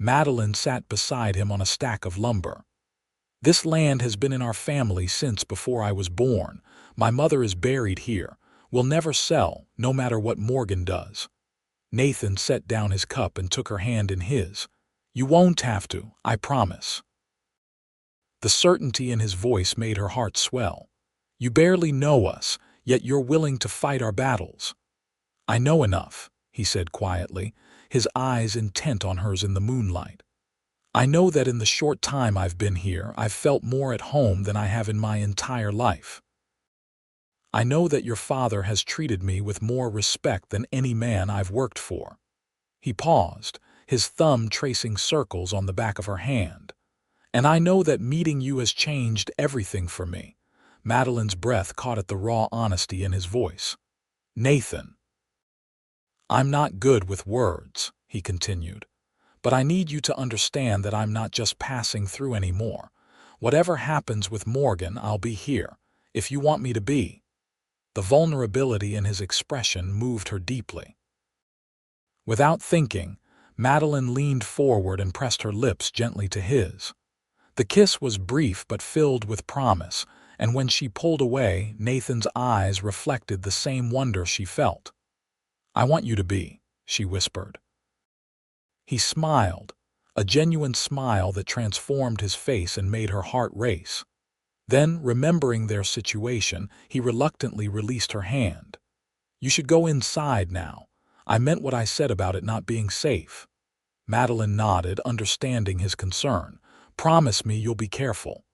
Madeline sat beside him on a stack of lumber. "This land has been in our family since before I was born. My mother is buried here. We'll never sell, no matter what Morgan does." Nathan set down his cup and took her hand in his. "You won't have to, I promise." The certainty in his voice made her heart swell. "You barely know us, yet you're willing to fight our battles." "I know enough," he said quietly, his eyes intent on hers in the moonlight. "I know that in the short time I've been here, I've felt more at home than I have in my entire life. I know that your father has treated me with more respect than any man I've worked for." He paused, his thumb tracing circles on the back of her hand. "And I know that meeting you has changed everything for me." Madeline's breath caught at the raw honesty in his voice. "Nathan, I'm not good with words," he continued, "but I need you to understand that I'm not just passing through anymore. Whatever happens with Morgan, I'll be here, if you want me to be." The vulnerability in his expression moved her deeply. Without thinking, Madeline leaned forward and pressed her lips gently to his. The kiss was brief but filled with promise, and when she pulled away, Nathan's eyes reflected the same wonder she felt. "I want you to be," she whispered. He smiled, a genuine smile that transformed his face and made her heart race. Then, remembering their situation, he reluctantly released her hand. "You should go inside now. I meant what I said about it not being safe." Madeline nodded, understanding his concern. "Promise me you'll be careful."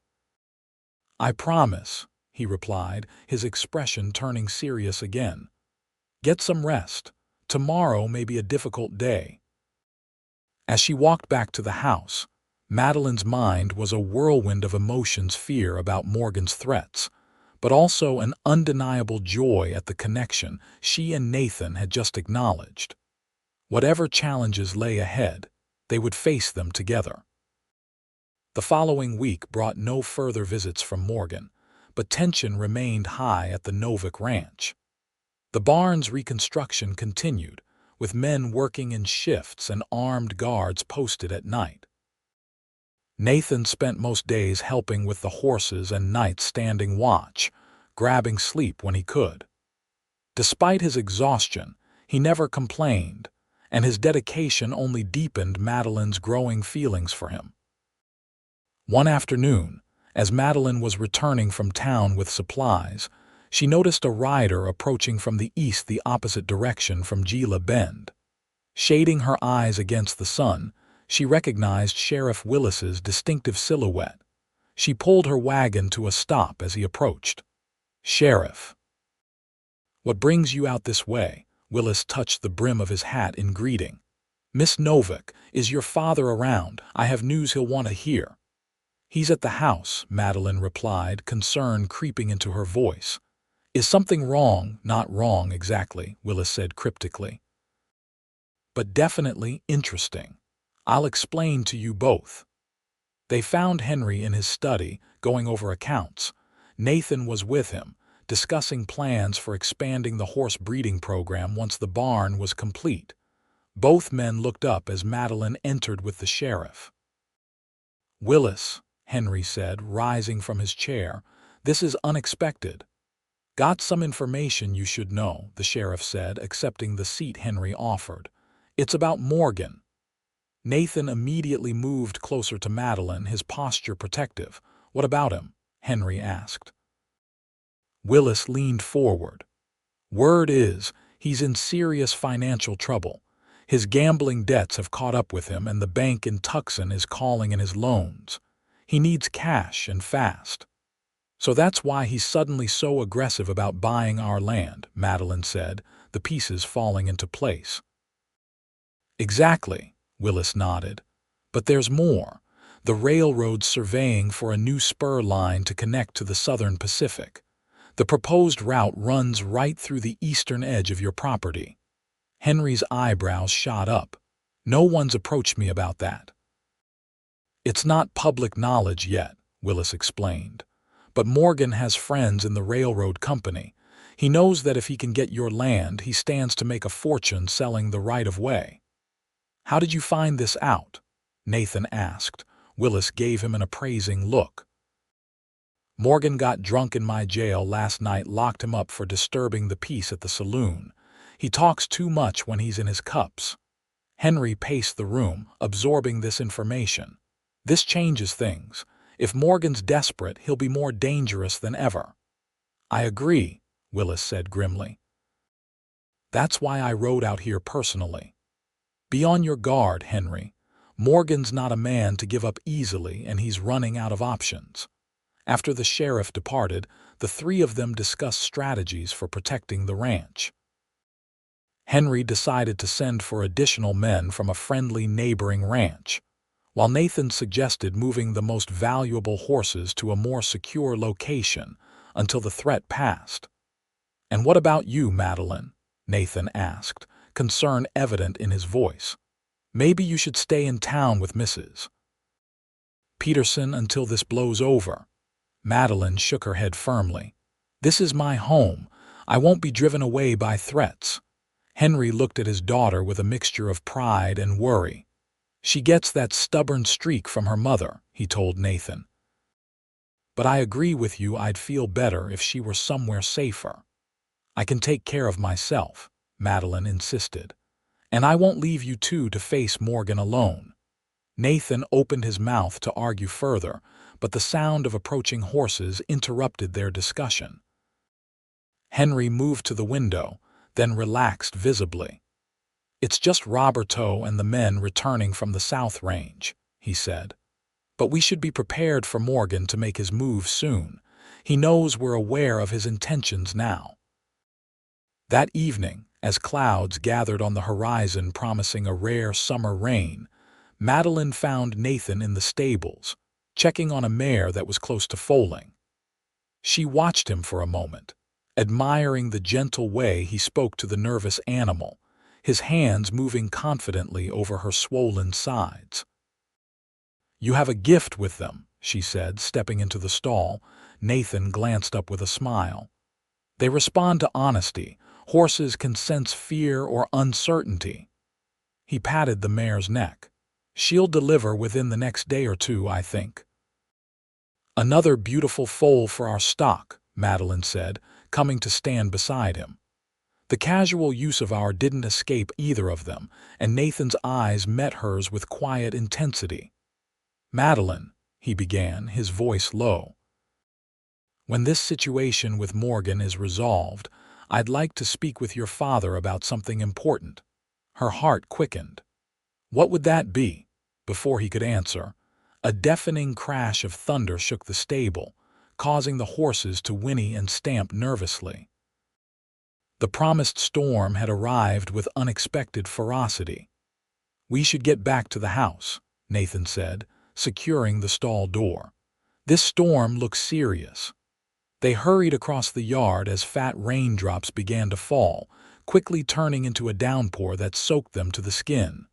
"I promise," he replied, his expression turning serious again. "Get some rest. Tomorrow may be a difficult day." As she walked back to the house, Madeline's mind was a whirlwind of emotions: fear about Morgan's threats, but also an undeniable joy at the connection she and Nathan had just acknowledged. Whatever challenges lay ahead, they would face them together. The following week brought no further visits from Morgan, but tension remained high at the Novak ranch. The barn's reconstruction continued, with men working in shifts and armed guards posted at night. Nathan spent most days helping with the horses and nights standing watch, grabbing sleep when he could. Despite his exhaustion, he never complained, and his dedication only deepened Madeline's growing feelings for him. One afternoon, as Madeline was returning from town with supplies, she noticed a rider approaching from the east, the opposite direction from Gila Bend. Shading her eyes against the sun, She recognized Sheriff Willis's distinctive silhouette. She pulled her wagon to a stop as he approached. "Sheriff, what brings you out this way?" Willis touched the brim of his hat in greeting. "Miss Novak, is your father around? I have news he'll want to hear." "He's at the house," Madeline replied, concern creeping into her voice. "Is something wrong?" "Not wrong exactly," Willis said cryptically. "But definitely interesting. I'll explain to you both." They found Henry in his study, going over accounts. Nathan was with him, discussing plans for expanding the horse breeding program once the barn was complete. Both men looked up as Madeline entered with the sheriff. "Willis," Henry said, rising from his chair, "this is unexpected." "Got some information you should know," the sheriff said, accepting the seat Henry offered. "It's about Morgan." Nathan immediately moved closer to Madeline, his posture protective. "What about him?" Henry asked. Willis leaned forward. "Word is, he's in serious financial trouble. His gambling debts have caught up with him, and the bank in Tucson is calling in his loans. He needs cash, and fast. So that's why he's suddenly so aggressive about buying our land," Madeline said, the pieces falling into place. "Exactly," Willis nodded. "But there's more. The railroad's surveying for a new spur line to connect to the Southern Pacific. The proposed route runs right through the eastern edge of your property." Henry's eyebrows shot up. "No one's approached me about that." "It's not public knowledge yet," Willis explained. "But Morgan has friends in the railroad company. He knows that if he can get your land, he stands to make a fortune selling the right-of-way." "How did you find this out?" Nathan asked. Willis gave him an appraising look. "Morgan got drunk in my jail last night, locked him up for disturbing the peace at the saloon. He talks too much when he's in his cups." Henry paced the room, absorbing this information. "This changes things. If Morgan's desperate, he'll be more dangerous than ever." "I agree," Willis said grimly. "That's why I rode out here personally. Be on your guard, Henry. Morgan's not a man to give up easily, and he's running out of options." After the sheriff departed, the three of them discussed strategies for protecting the ranch. Henry decided to send for additional men from a friendly neighboring ranch, while Nathan suggested moving the most valuable horses to a more secure location until the threat passed. "And what about you, Madeline?" Nathan asked, concern evident in his voice. "Maybe you should stay in town with Mrs. Peterson until this blows over." Madeline shook her head firmly. "This is my home. I won't be driven away by threats." Henry looked at his daughter with a mixture of pride and worry. "She gets that stubborn streak from her mother," he told Nathan. "But I agree with you, I'd feel better if she were somewhere safer." "I can take care of myself," Madeline insisted. "And I won't leave you two to face Morgan alone." Nathan opened his mouth to argue further, but the sound of approaching horses interrupted their discussion. Henry moved to the window, then relaxed visibly. "It's just Roberto and the men returning from the South Range," he said. "But we should be prepared for Morgan to make his move soon. He knows we're aware of his intentions now." That evening, as clouds gathered on the horizon promising a rare summer rain, Madeline found Nathan in the stables, checking on a mare that was close to foaling. She watched him for a moment, admiring the gentle way he spoke to the nervous animal, his hands moving confidently over her swollen sides. "You have a gift with them," she said, stepping into the stall. Nathan glanced up with a smile. "They respond to honesty. Horses can sense fear or uncertainty." He patted the mare's neck. "She'll deliver within the next day or two, I think." "Another beautiful foal for our stock," Madeline said, coming to stand beside him. The casual use of our didn't escape either of them, and Nathan's eyes met hers with quiet intensity. "Madeline," he began, his voice low, "when this situation with Morgan is resolved, I'd like to speak with your father about something important." Her heart quickened. "What would that be?" Before he could answer, a deafening crash of thunder shook the stable, causing the horses to whinny and stamp nervously. The promised storm had arrived with unexpected ferocity. "We should get back to the house," Nathan said, securing the stall door. "This storm looks serious." They hurried across the yard as fat raindrops began to fall, quickly turning into a downpour that soaked them to the skin.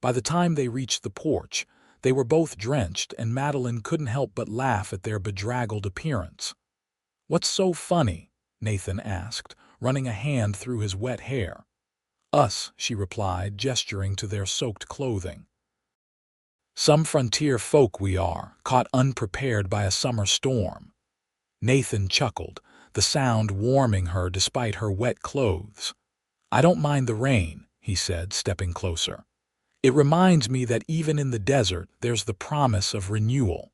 By the time they reached the porch, they were both drenched, and Madeline couldn't help but laugh at their bedraggled appearance. "What's so funny?" Nathan asked, running a hand through his wet hair. "Us," she replied, gesturing to their soaked clothing. "Some frontier folk we are, caught unprepared by a summer storm." Nathan chuckled, the sound warming her despite her wet clothes. "I don't mind the rain," he said, stepping closer. "It reminds me that even in the desert there's the promise of renewal."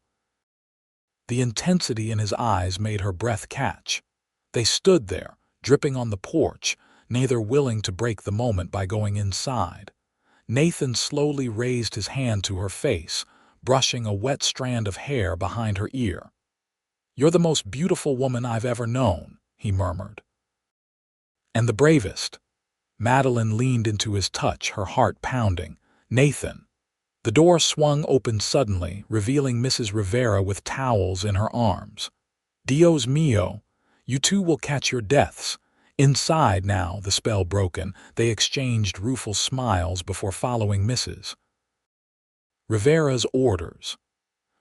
The intensity in his eyes made her breath catch. They stood there, dripping on the porch, neither willing to break the moment by going inside. Nathan slowly raised his hand to her face, brushing a wet strand of hair behind her ear. "You're the most beautiful woman I've ever known," he murmured. "And the bravest." Madeline leaned into his touch, her heart pounding. "Nathan." The door swung open suddenly, revealing Mrs. Rivera with towels in her arms. "Dios mío, you two will catch your deaths." Inside now, the spell broken, they exchanged rueful smiles before following Mrs. Rivera's orders.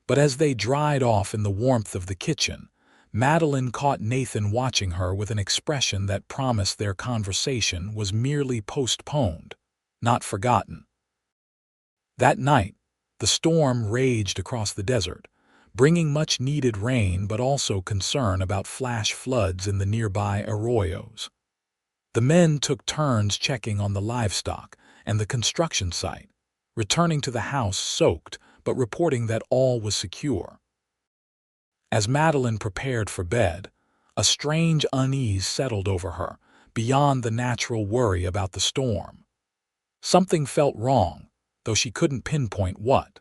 But as they dried off in the warmth of the kitchen, Madeline caught Nathan watching her with an expression that promised their conversation was merely postponed, not forgotten. That night, the storm raged across the desert, bringing much-needed rain but also concern about flash floods in the nearby arroyos. The men took turns checking on the livestock and the construction site, returning to the house soaked but reporting that all was secure. As Madeline prepared for bed, a strange unease settled over her, beyond the natural worry about the storm. Something felt wrong, though she couldn't pinpoint what.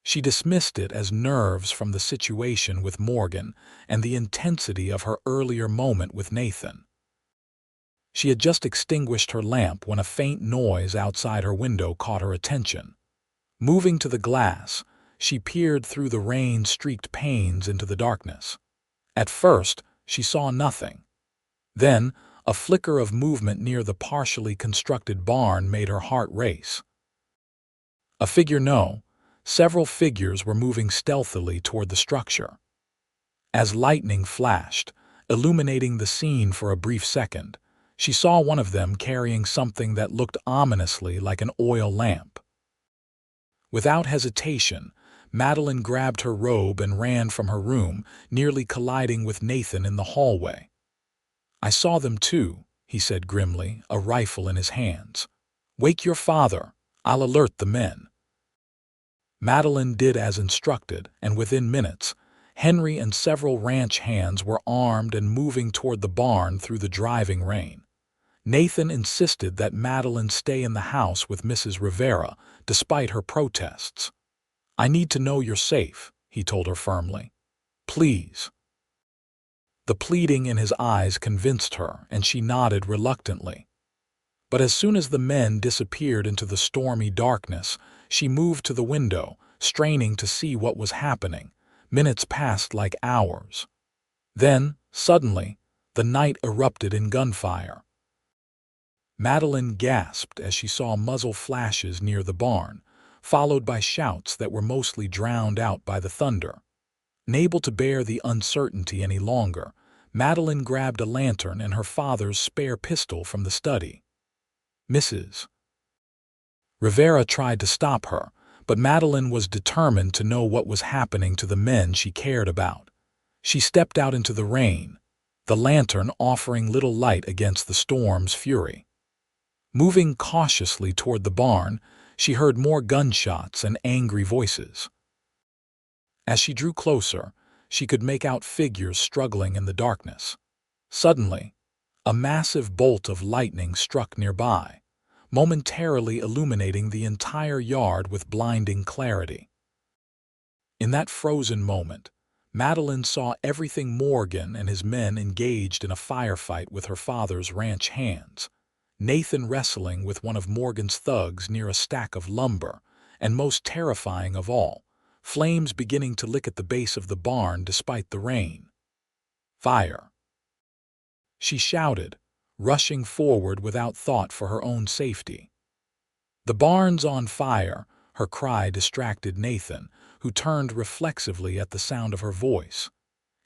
She dismissed it as nerves from the situation with Morgan and the intensity of her earlier moment with Nathan. She had just extinguished her lamp when a faint noise outside her window caught her attention. Moving to the glass, she peered through the rain-streaked panes into the darkness. At first, she saw nothing. Then, a flicker of movement near the partially constructed barn made her heart race. A figure? No. Several figures were moving stealthily toward the structure. As lightning flashed, illuminating the scene for a brief second, she saw one of them carrying something that looked ominously like an oil lamp. Without hesitation, Madeline grabbed her robe and ran from her room, nearly colliding with Nathan in the hallway. "I saw them too," he said grimly, a rifle in his hands. "Wake your father. I'll alert the men." Madeline did as instructed, and within minutes, Henry and several ranch hands were armed and moving toward the barn through the driving rain. Nathan insisted that Madeline stay in the house with Mrs. Rivera, despite her protests. "I need to know you're safe," he told her firmly. "Please." The pleading in his eyes convinced her, and she nodded reluctantly. But as soon as the men disappeared into the stormy darkness, she moved to the window, straining to see what was happening. Minutes passed like hours. Then, suddenly, the night erupted in gunfire. Madeline gasped as she saw muzzle flashes near the barn, followed by shouts that were mostly drowned out by the thunder. Unable to bear the uncertainty any longer, Madeline grabbed a lantern and her father's spare pistol from the study. Mrs. Rivera tried to stop her, but Madeline was determined to know what was happening to the men she cared about. She stepped out into the rain, the lantern offering little light against the storm's fury. Moving cautiously toward the barn, she heard more gunshots and angry voices. As she drew closer, she could make out figures struggling in the darkness. Suddenly, a massive bolt of lightning struck nearby, momentarily illuminating the entire yard with blinding clarity. In that frozen moment, Madeline saw everything Morgan and his men engaged in a firefight with her father's ranch hands. Nathan wrestling with one of Morgan's thugs near a stack of lumber, and most terrifying of all, flames beginning to lick at the base of the barn despite the rain. "Fire!" she shouted, rushing forward without thought for her own safety. "The barn's on fire!" Her cry distracted Nathan, who turned reflexively at the sound of her voice.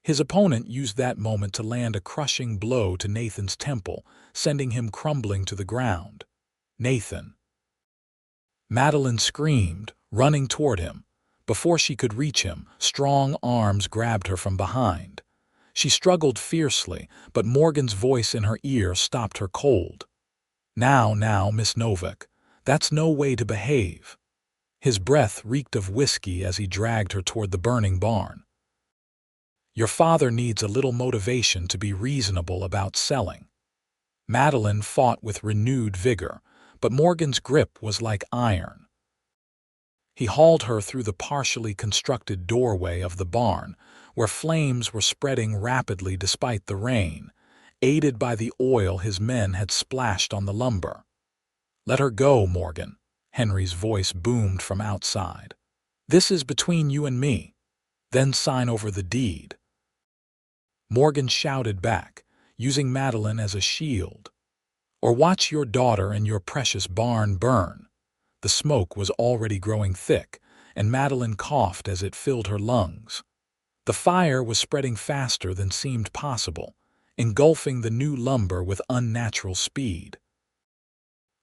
His opponent used that moment to land a crushing blow to Nathan's temple, sending him crumbling to the ground. "Nathan!" Madeline screamed, running toward him. Before she could reach him, strong arms grabbed her from behind. She struggled fiercely, but Morgan's voice in her ear stopped her cold. Now, Miss Novak, that's no way to behave." His breath reeked of whiskey as he dragged her toward the burning barn. "Your father needs a little motivation to be reasonable about selling." Madeline fought with renewed vigor, but Morgan's grip was like iron. He hauled her through the partially constructed doorway of the barn, where flames were spreading rapidly despite the rain, aided by the oil his men had splashed on the lumber. "Let her go, Morgan," Henry's voice boomed from outside. "This is between you and me. Then sign over the deed." Morgan shouted back, using Madeline as a shield. "Or watch your daughter and your precious barn burn." The smoke was already growing thick, and Madeline coughed as it filled her lungs. The fire was spreading faster than seemed possible, engulfing the new lumber with unnatural speed.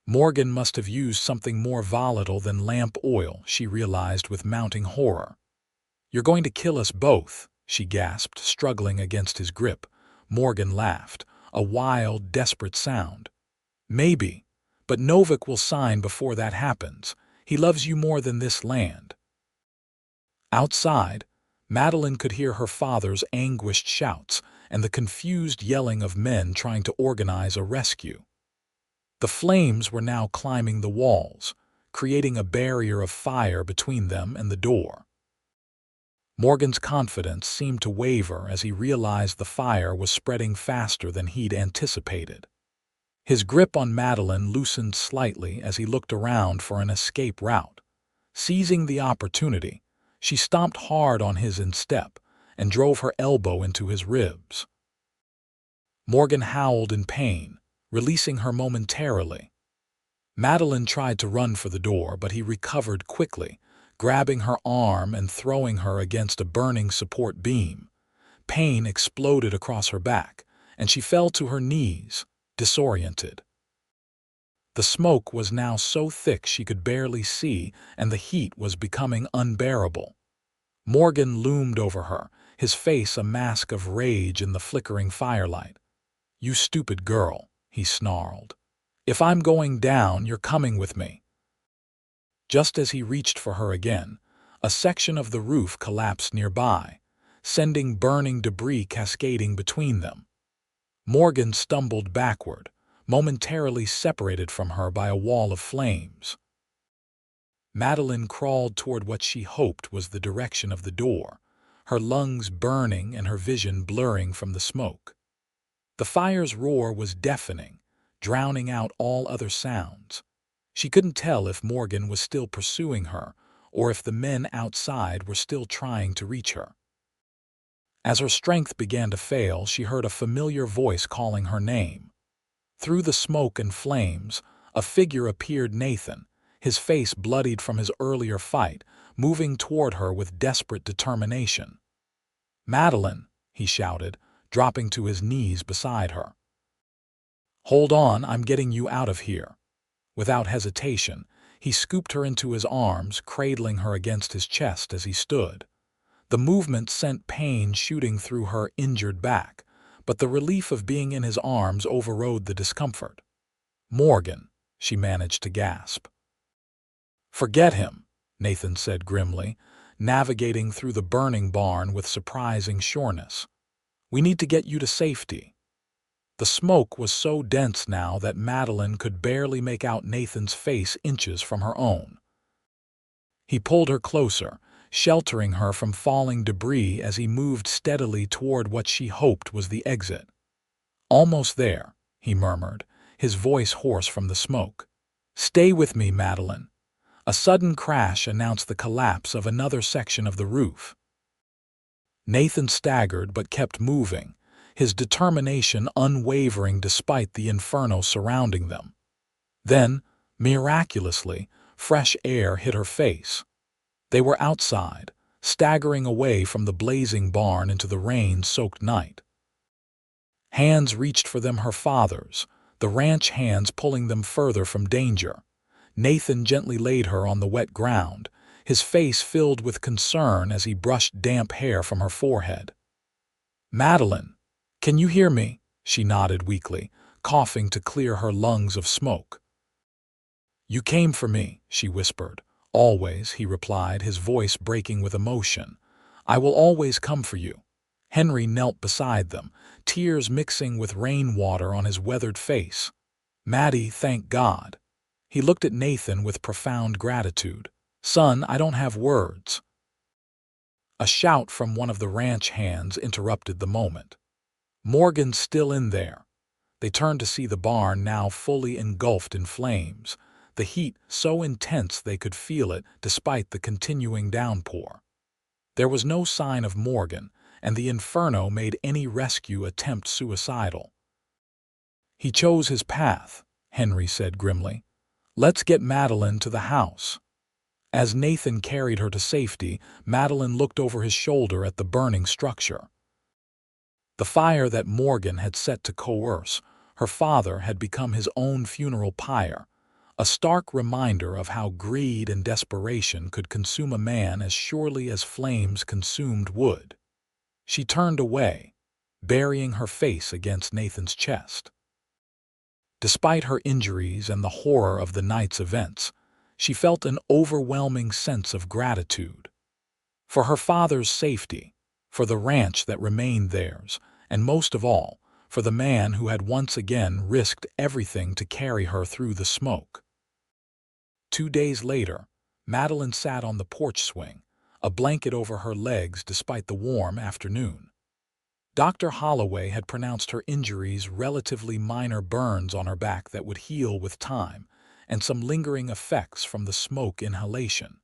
Morgan must have used something more volatile than lamp oil, she realized with mounting horror. "You're going to kill us both," she gasped, struggling against his grip. Morgan laughed, a wild, desperate sound. "Maybe, but Novak will sign before that happens. He loves you more than this land." Outside, Madeline could hear her father's anguished shouts and the confused yelling of men trying to organize a rescue. The flames were now climbing the walls, creating a barrier of fire between them and the door. Morgan's confidence seemed to waver as he realized the fire was spreading faster than he'd anticipated. His grip on Madeline loosened slightly as he looked around for an escape route. Seizing the opportunity, she stomped hard on his instep and drove her elbow into his ribs. Morgan howled in pain, releasing her momentarily. Madeline tried to run for the door, but he recovered quickly, grabbing her arm and throwing her against a burning support beam. Pain exploded across her back, and she fell to her knees, disoriented. The smoke was now so thick she could barely see, and the heat was becoming unbearable. Morgan loomed over her, his face a mask of rage in the flickering firelight. "You stupid girl," he snarled. "If I'm going down, you're coming with me." Just as he reached for her again, a section of the roof collapsed nearby, sending burning debris cascading between them. Morgan stumbled backward, momentarily separated from her by a wall of flames. Madeline crawled toward what she hoped was the direction of the door, her lungs burning and her vision blurring from the smoke. The fire's roar was deafening, drowning out all other sounds. She couldn't tell if Morgan was still pursuing her or if the men outside were still trying to reach her. As her strength began to fail, she heard a familiar voice calling her name. Through the smoke and flames, a figure appeared: Nathan, his face bloodied from his earlier fight, moving toward her with desperate determination. "Madeline," he shouted, dropping to his knees beside her. "Hold on, I'm getting you out of here." Without hesitation, he scooped her into his arms, cradling her against his chest as he stood. The movement sent pain shooting through her injured back, but the relief of being in his arms overrode the discomfort. "Morgan," she managed to gasp. "Forget him," Nathan said grimly, navigating through the burning barn with surprising sureness. "We need to get you to safety." The smoke was so dense now that Madeline could barely make out Nathan's face inches from her own. He pulled her closer, sheltering her from falling debris as he moved steadily toward what she hoped was the exit. "Almost there," he murmured, his voice hoarse from the smoke. "Stay with me, Madeline." A sudden crash announced the collapse of another section of the roof. Nathan staggered but kept moving, his determination unwavering despite the inferno surrounding them. Then, miraculously, fresh air hit her face. They were outside, staggering away from the blazing barn into the rain-soaked night. Hands reached for them, her father's, the ranch hands pulling them further from danger. Nathan gently laid her on the wet ground, his face filled with concern as he brushed damp hair from her forehead. "Madeline, can you hear me?" She nodded weakly, coughing to clear her lungs of smoke. "You came for me," she whispered. "Always," he replied, his voice breaking with emotion. "I will always come for you." Henry knelt beside them, tears mixing with rainwater on his weathered face. "Maddie, thank God." He looked at Nathan with profound gratitude. "Son, I don't have words." A shout from one of the ranch hands interrupted the moment. "Morgan's still in there." They turned to see the barn now fully engulfed in flames, the heat so intense they could feel it despite the continuing downpour. There was no sign of Morgan, and the inferno made any rescue attempt suicidal. "He chose his path," Henry said grimly. "Let's get Madeline to the house." As Nathan carried her to safety, Madeline looked over his shoulder at the burning structure. The fire that Morgan had set to coerce her father had become his own funeral pyre, a stark reminder of how greed and desperation could consume a man as surely as flames consumed wood. She turned away, burying her face against Nathan's chest. Despite her injuries and the horror of the night's events, she felt an overwhelming sense of gratitude. For her father's safety, for the ranch that remained theirs, and most of all, for the man who had once again risked everything to carry her through the smoke. 2 days later, Madeline sat on the porch swing, a blanket over her legs despite the warm afternoon. Dr. Holloway had pronounced her injuries relatively minor burns on her back that would heal with time, and some lingering effects from the smoke inhalation.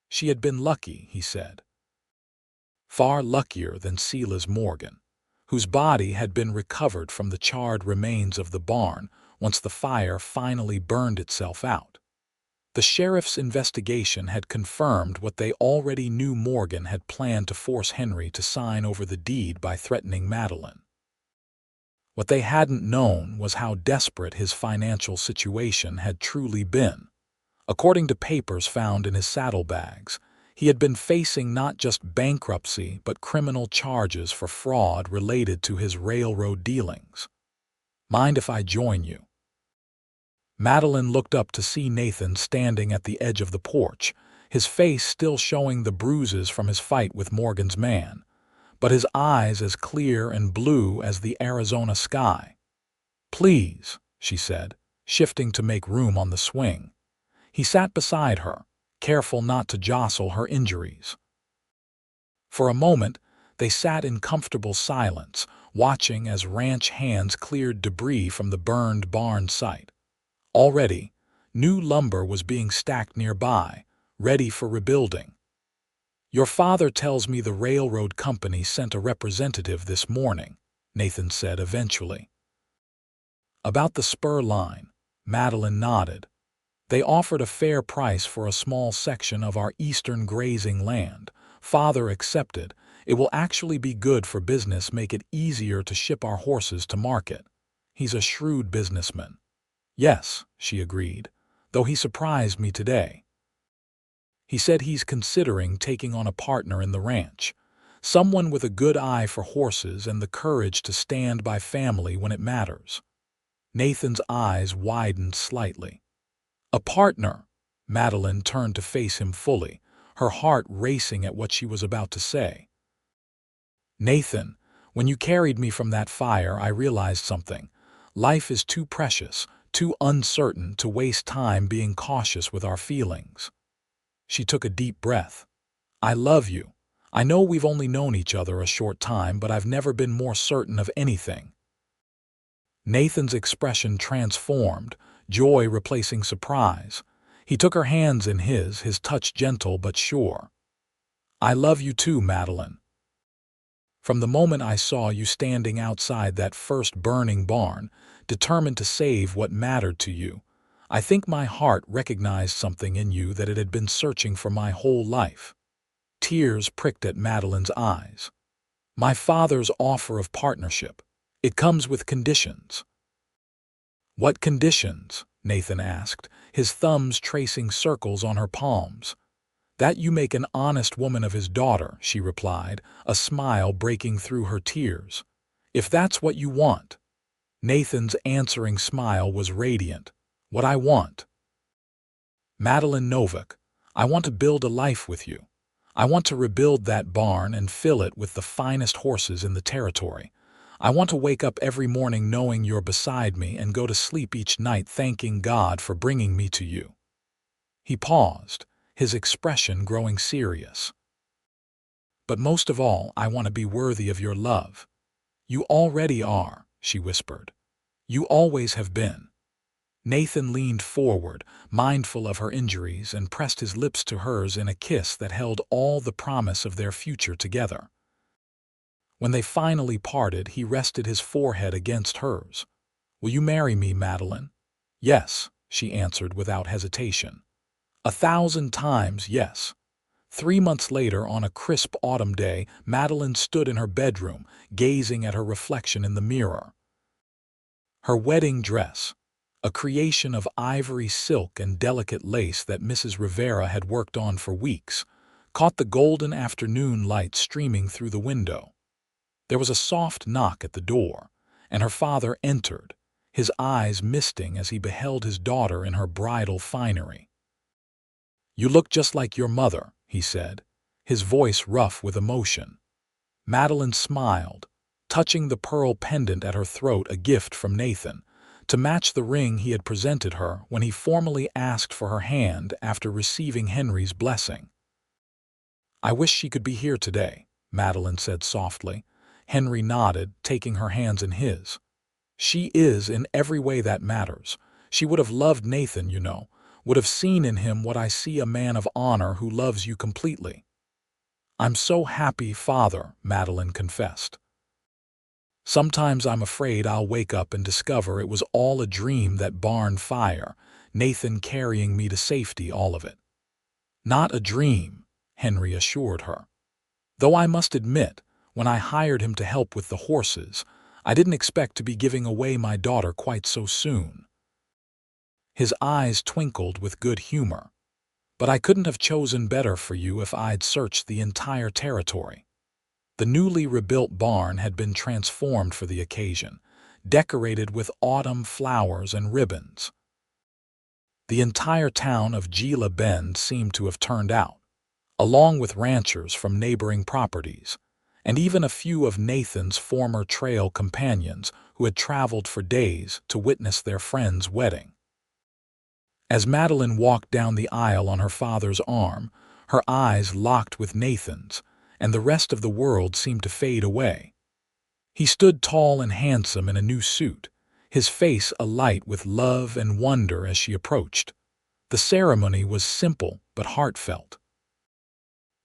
She had been lucky, he said. Far luckier than Silas Morgan, whose body had been recovered from the charred remains of the barn once the fire finally burned itself out. The sheriff's investigation had confirmed what they already knew: Morgan had planned to force Henry to sign over the deed by threatening Madeline. What they hadn't known was how desperate his financial situation had truly been. According to papers found in his saddlebags, he had been facing not just bankruptcy but criminal charges for fraud related to his railroad dealings. "Mind if I join you?" Madeline looked up to see Nathan standing at the edge of the porch, his face still showing the bruises from his fight with Morgan's man, but his eyes as clear and blue as the Arizona sky. "Please," she said, shifting to make room on the swing. He sat beside her, careful not to jostle her injuries. For a moment, they sat in comfortable silence, watching as ranch hands cleared debris from the burned barn site. Already, new lumber was being stacked nearby, ready for rebuilding. "Your father tells me the railroad company sent a representative this morning," Nathan said eventually. "About the spur line," Madeline nodded. "They offered a fair price for a small section of our eastern grazing land. Father accepted. It will actually be good for business, make it easier to ship our horses to market. He's a shrewd businessman." "Yes," she agreed, "though he surprised me today. He said he's considering taking on a partner in the ranch, someone with a good eye for horses and the courage to stand by family when it matters." Nathan's eyes widened slightly. "A partner?" Madeline turned to face him fully, her heart racing at what she was about to say. "Nathan, When you carried me from that fire, I realized something. Life is too precious, too uncertain to waste time being cautious with our feelings. She took a deep breath. I love you. I know we've only known each other a short time, but I've never been more certain of anything. Nathan's expression transformed, joy replacing surprise. He took her hands in his touch gentle but sure. I love you too, Madeline. From the moment I saw you standing outside that first burning barn, determined to save what mattered to you, I think my heart recognized something in you that it had been searching for my whole life. Tears pricked at Madeline's eyes. My father's offer of partnership. It comes with conditions. What conditions? Nathan asked, his thumbs tracing circles on her palms. That you make an honest woman of his daughter, she replied, a smile breaking through her tears. If that's what you want. Nathan's answering smile was radiant. What I want. Madeline Novak, I want to build a life with you. I want to rebuild that barn and fill it with the finest horses in the territory. I want to wake up every morning knowing you're beside me and go to sleep each night thanking God for bringing me to you. He paused, his expression growing serious. But most of all, I want to be worthy of your love. You already are, she whispered. You always have been. Nathan leaned forward, mindful of her injuries, and pressed his lips to hers in a kiss that held all the promise of their future together. When they finally parted, he rested his forehead against hers. Will you marry me, Madeline? Yes, she answered without hesitation. 1,000 times yes. 3 months later, on a crisp autumn day, Madeline stood in her bedroom, gazing at her reflection in the mirror. Her wedding dress, a creation of ivory silk and delicate lace that Mrs. Rivera had worked on for weeks, caught the golden afternoon light streaming through the window. There was a soft knock at the door, and her father entered, his eyes misting as he beheld his daughter in her bridal finery. You look just like your mother, he said, his voice rough with emotion. Madeline smiled, touching the pearl pendant at her throat, a gift from Nathan, to match the ring he had presented her when he formally asked for her hand after receiving Henry's blessing. I wish she could be here today, Madeline said softly. Henry nodded, taking her hands in his. She is in every way that matters. She would have loved Nathan, you know, would have seen in him what I see, a man of honor who loves you completely. I'm so happy, Father, Madeline confessed. Sometimes I'm afraid I'll wake up and discover it was all a dream, that barn fire, Nathan carrying me to safety, all of it. Not a dream, Henry assured her. Though I must admit, when I hired him to help with the horses, I didn't expect to be giving away my daughter quite so soon. His eyes twinkled with good humor. But I couldn't have chosen better for you if I'd searched the entire territory. The newly rebuilt barn had been transformed for the occasion, decorated with autumn flowers and ribbons. The entire town of Gila Bend seemed to have turned out, along with ranchers from neighboring properties, and even a few of Nathan's former trail companions who had traveled for days to witness their friend's wedding. As Madeline walked down the aisle on her father's arm, her eyes locked with Nathan's, and the rest of the world seemed to fade away. He stood tall and handsome in a new suit, his face alight with love and wonder as she approached. The ceremony was simple but heartfelt.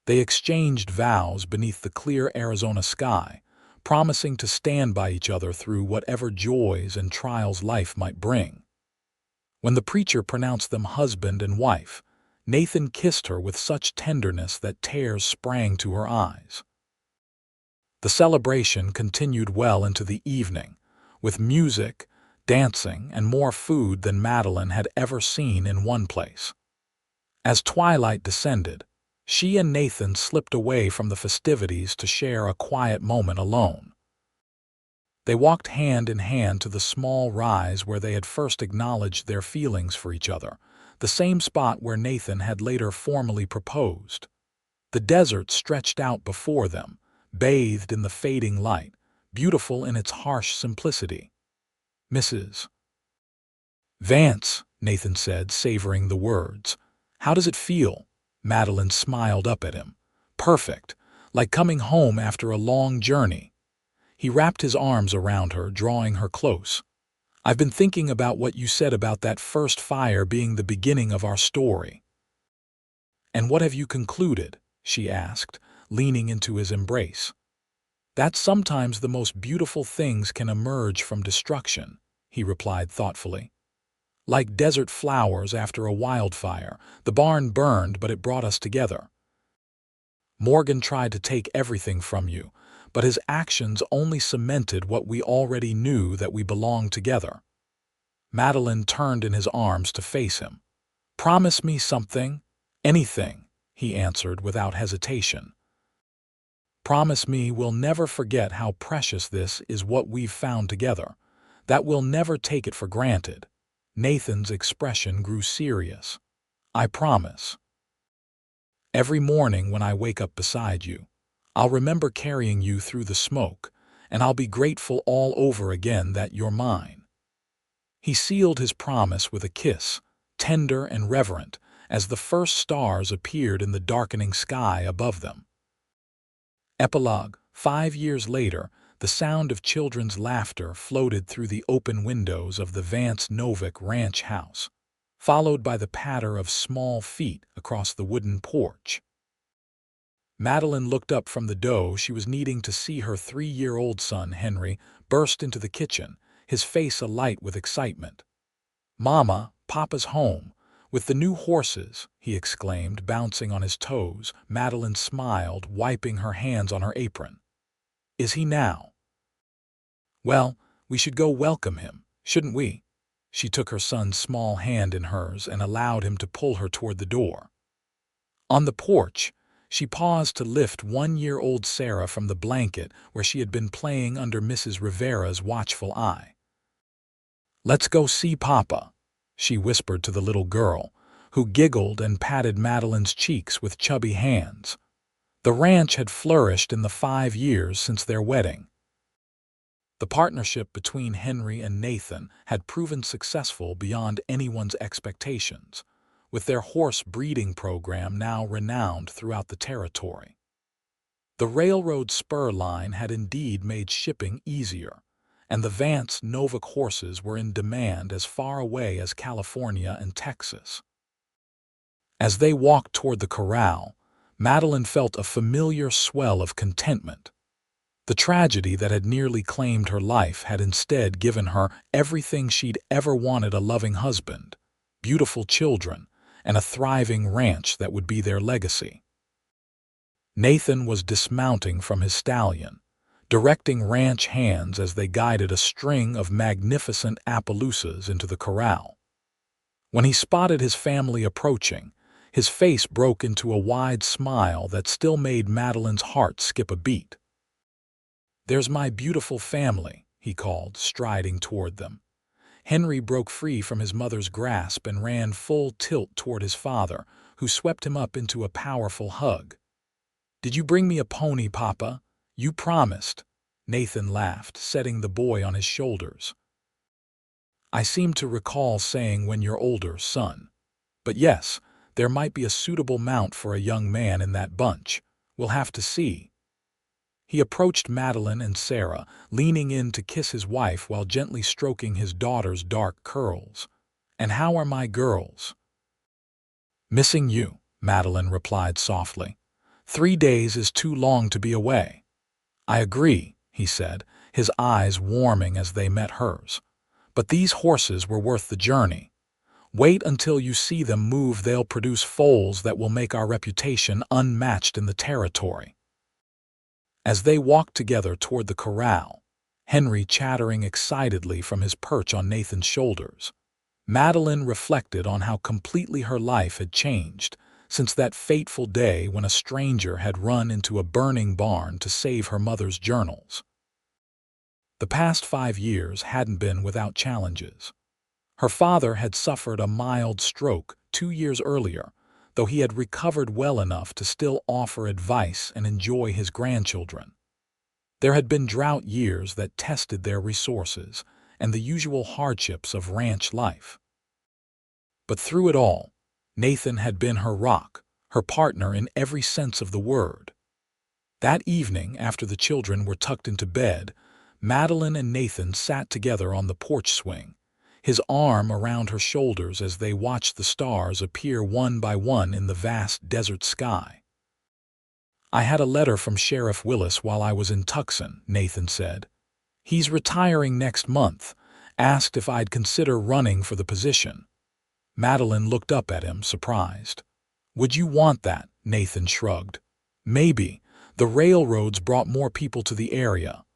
They exchanged vows beneath the clear Arizona sky, promising to stand by each other through whatever joys and trials life might bring. When the preacher pronounced them husband and wife, Nathan kissed her with such tenderness that tears sprang to her eyes. The celebration continued well into the evening, with music, dancing, and more food than Madeline had ever seen in one place. As twilight descended, she and Nathan slipped away from the festivities to share a quiet moment alone. They walked hand in hand to the small rise where they had first acknowledged their feelings for each other, the same spot where Nathan had later formally proposed. The desert stretched out before them, bathed in the fading light, beautiful in its harsh simplicity. Mrs. Vance, Nathan said, savoring the words. How does it feel? Madeline smiled up at him. Perfect, like coming home after a long journey. He wrapped his arms around her, drawing her close. I've been thinking about what you said about that first fire being the beginning of our story. And what have you concluded? She asked, leaning into his embrace. That sometimes the most beautiful things can emerge from destruction, he replied thoughtfully. Like desert flowers after a wildfire, the barn burned, but it brought us together. Morgan tried to take everything from you, but his actions only cemented what we already knew, that we belonged together. Madeline turned in his arms to face him. Promise me something, anything, he answered without hesitation. Promise me we'll never forget how precious this is, what we've found together, that we'll never take it for granted. Nathan's expression grew serious. I promise. Every morning when I wake up beside you, I'll remember carrying you through the smoke, and I'll be grateful all over again that you're mine. He sealed his promise with a kiss, tender and reverent, as the first stars appeared in the darkening sky above them. Epilogue. 5 years later, the sound of children's laughter floated through the open windows of the Vance Novak ranch house, followed by the patter of small feet across the wooden porch. Madeline looked up from the dough she was kneading to see her 3-year-old son, Henry, burst into the kitchen, his face alight with excitement. Mama, Papa's home, with the new horses, he exclaimed, bouncing on his toes. Madeline smiled, wiping her hands on her apron. Is he now? Well, we should go welcome him, shouldn't we? She took her son's small hand in hers and allowed him to pull her toward the door. On the porch, she paused to lift 1-year-old Sarah from the blanket where she had been playing under Mrs. Rivera's watchful eye. Let's go see Papa, she whispered to the little girl, who giggled and patted Madeline's cheeks with chubby hands. The ranch had flourished in the 5 years since their wedding. The partnership between Henry and Nathan had proven successful beyond anyone's expectations, with their horse breeding program now renowned throughout the territory. The railroad spur line had indeed made shipping easier, and the Vance Novak horses were in demand as far away as California and Texas. As they walked toward the corral, Madeline felt a familiar swell of contentment. The tragedy that had nearly claimed her life had instead given her everything she'd ever wanted: a loving husband, beautiful children, and a thriving ranch that would be their legacy. Nathan was dismounting from his stallion, directing ranch hands as they guided a string of magnificent Appaloosas into the corral. When he spotted his family approaching, his face broke into a wide smile that still made Madeline's heart skip a beat. There's my beautiful family, he called, striding toward them. Henry broke free from his mother's grasp and ran full tilt toward his father, who swept him up into a powerful hug. Did you bring me a pony, Papa? You promised. Nathan laughed, setting the boy on his shoulders. I seem to recall saying when you're older, son. But yes, there might be a suitable mount for a young man in that bunch. We'll have to see. He approached Madeline and Sarah, leaning in to kiss his wife while gently stroking his daughter's dark curls. And how are my girls? Missing you, Madeline replied softly. 3 days is too long to be away. I agree, he said, his eyes warming as they met hers. But these horses were worth the journey. Wait until you see them move. They'll produce foals that will make our reputation unmatched in the territory. As they walked together toward the corral, Henry chattering excitedly from his perch on Nathan's shoulders, Madeline reflected on how completely her life had changed since that fateful day when a stranger had run into a burning barn to save her mother's journals. The past 5 years hadn't been without challenges. Her father had suffered a mild stroke 2 years earlier, though he had recovered well enough to still offer advice and enjoy his grandchildren. There had been drought years that tested their resources and the usual hardships of ranch life. But through it all, Nathan had been her rock, her partner in every sense of the word. That evening, after the children were tucked into bed, Madeline and Nathan sat together on the porch swing, his arm around her shoulders as they watched the stars appear one by one in the vast desert sky. "I had a letter from Sheriff Willis while I was in Tucson," Nathan said. "He's retiring next month, asked if I'd consider running for the position." Madeline looked up at him, surprised. "Would you want that?" Nathan shrugged. "Maybe. The railroads brought more people to the area.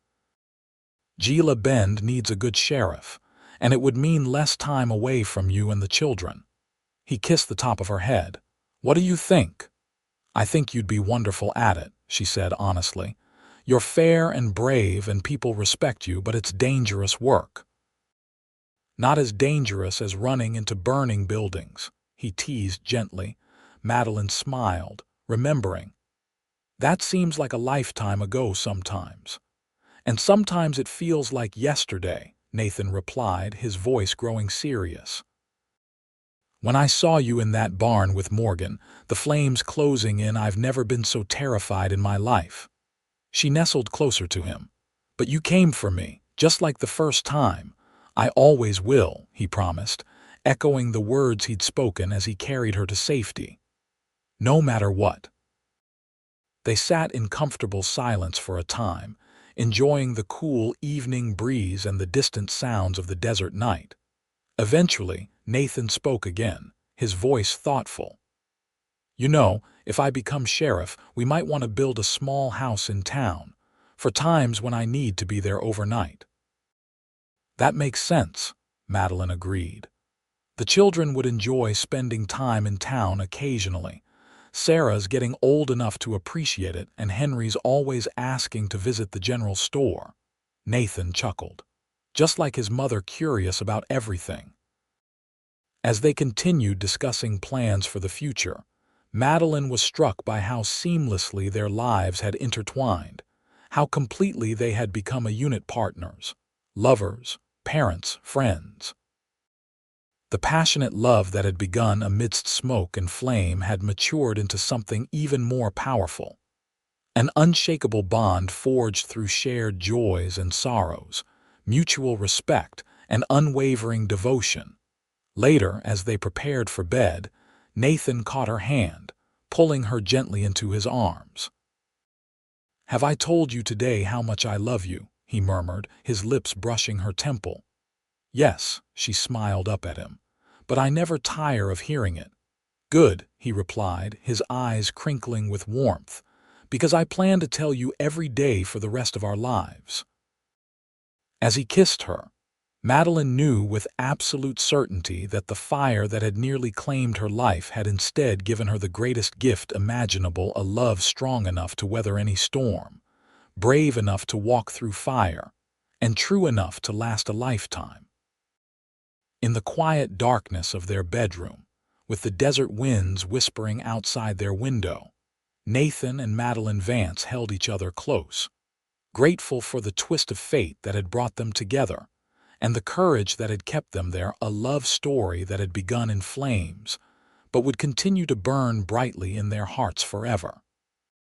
Gila Bend needs a good sheriff, and it would mean less time away from you and the children." He kissed the top of her head. "What do you think?" "I think you'd be wonderful at it," she said honestly. "You're fair and brave and people respect you, but it's dangerous work." "Not as dangerous as running into burning buildings," he teased gently. Madeline smiled, remembering. "That seems like a lifetime ago sometimes." "And sometimes it feels like yesterday," Nathan replied, his voice growing serious. "When I saw you in that barn with Morgan, the flames closing in, I've never been so terrified in my life." She nestled closer to him. "But you came for me, just like the first time." "I always will," he promised, echoing the words he'd spoken as he carried her to safety. "No matter what." They sat in comfortable silence for a time, enjoying the cool evening breeze and the distant sounds of the desert night. Eventually, Nathan spoke again, his voice thoughtful. "You know, if I become sheriff, we might want to build a small house in town, for times when I need to be there overnight." "That makes sense," Madeline agreed. "The children would enjoy spending time in town occasionally. Sarah's getting old enough to appreciate it, and Henry's always asking to visit the general store." Nathan chuckled, just like his mother, curious about everything. As they continued discussing plans for the future, Madeline was struck by how seamlessly their lives had intertwined, how completely they had become a unit: partners, lovers, parents, friends. The passionate love that had begun amidst smoke and flame had matured into something even more powerful. An unshakable bond forged through shared joys and sorrows, mutual respect, and unwavering devotion. Later, as they prepared for bed, Nathan caught her hand, pulling her gently into his arms. "Have I told you today how much I love you?" he murmured, his lips brushing her temple. "Yes," she smiled up at him, "but I never tire of hearing it." "Good," he replied, his eyes crinkling with warmth, "because I plan to tell you every day for the rest of our lives." As he kissed her, Madeline knew with absolute certainty that the fire that had nearly claimed her life had instead given her the greatest gift imaginable: a love strong enough to weather any storm, brave enough to walk through fire, and true enough to last a lifetime. In the quiet darkness of their bedroom, with the desert winds whispering outside their window, Nathan and Madeline Vance held each other close, grateful for the twist of fate that had brought them together, and the courage that had kept them there: a love story that had begun in flames, but would continue to burn brightly in their hearts forever.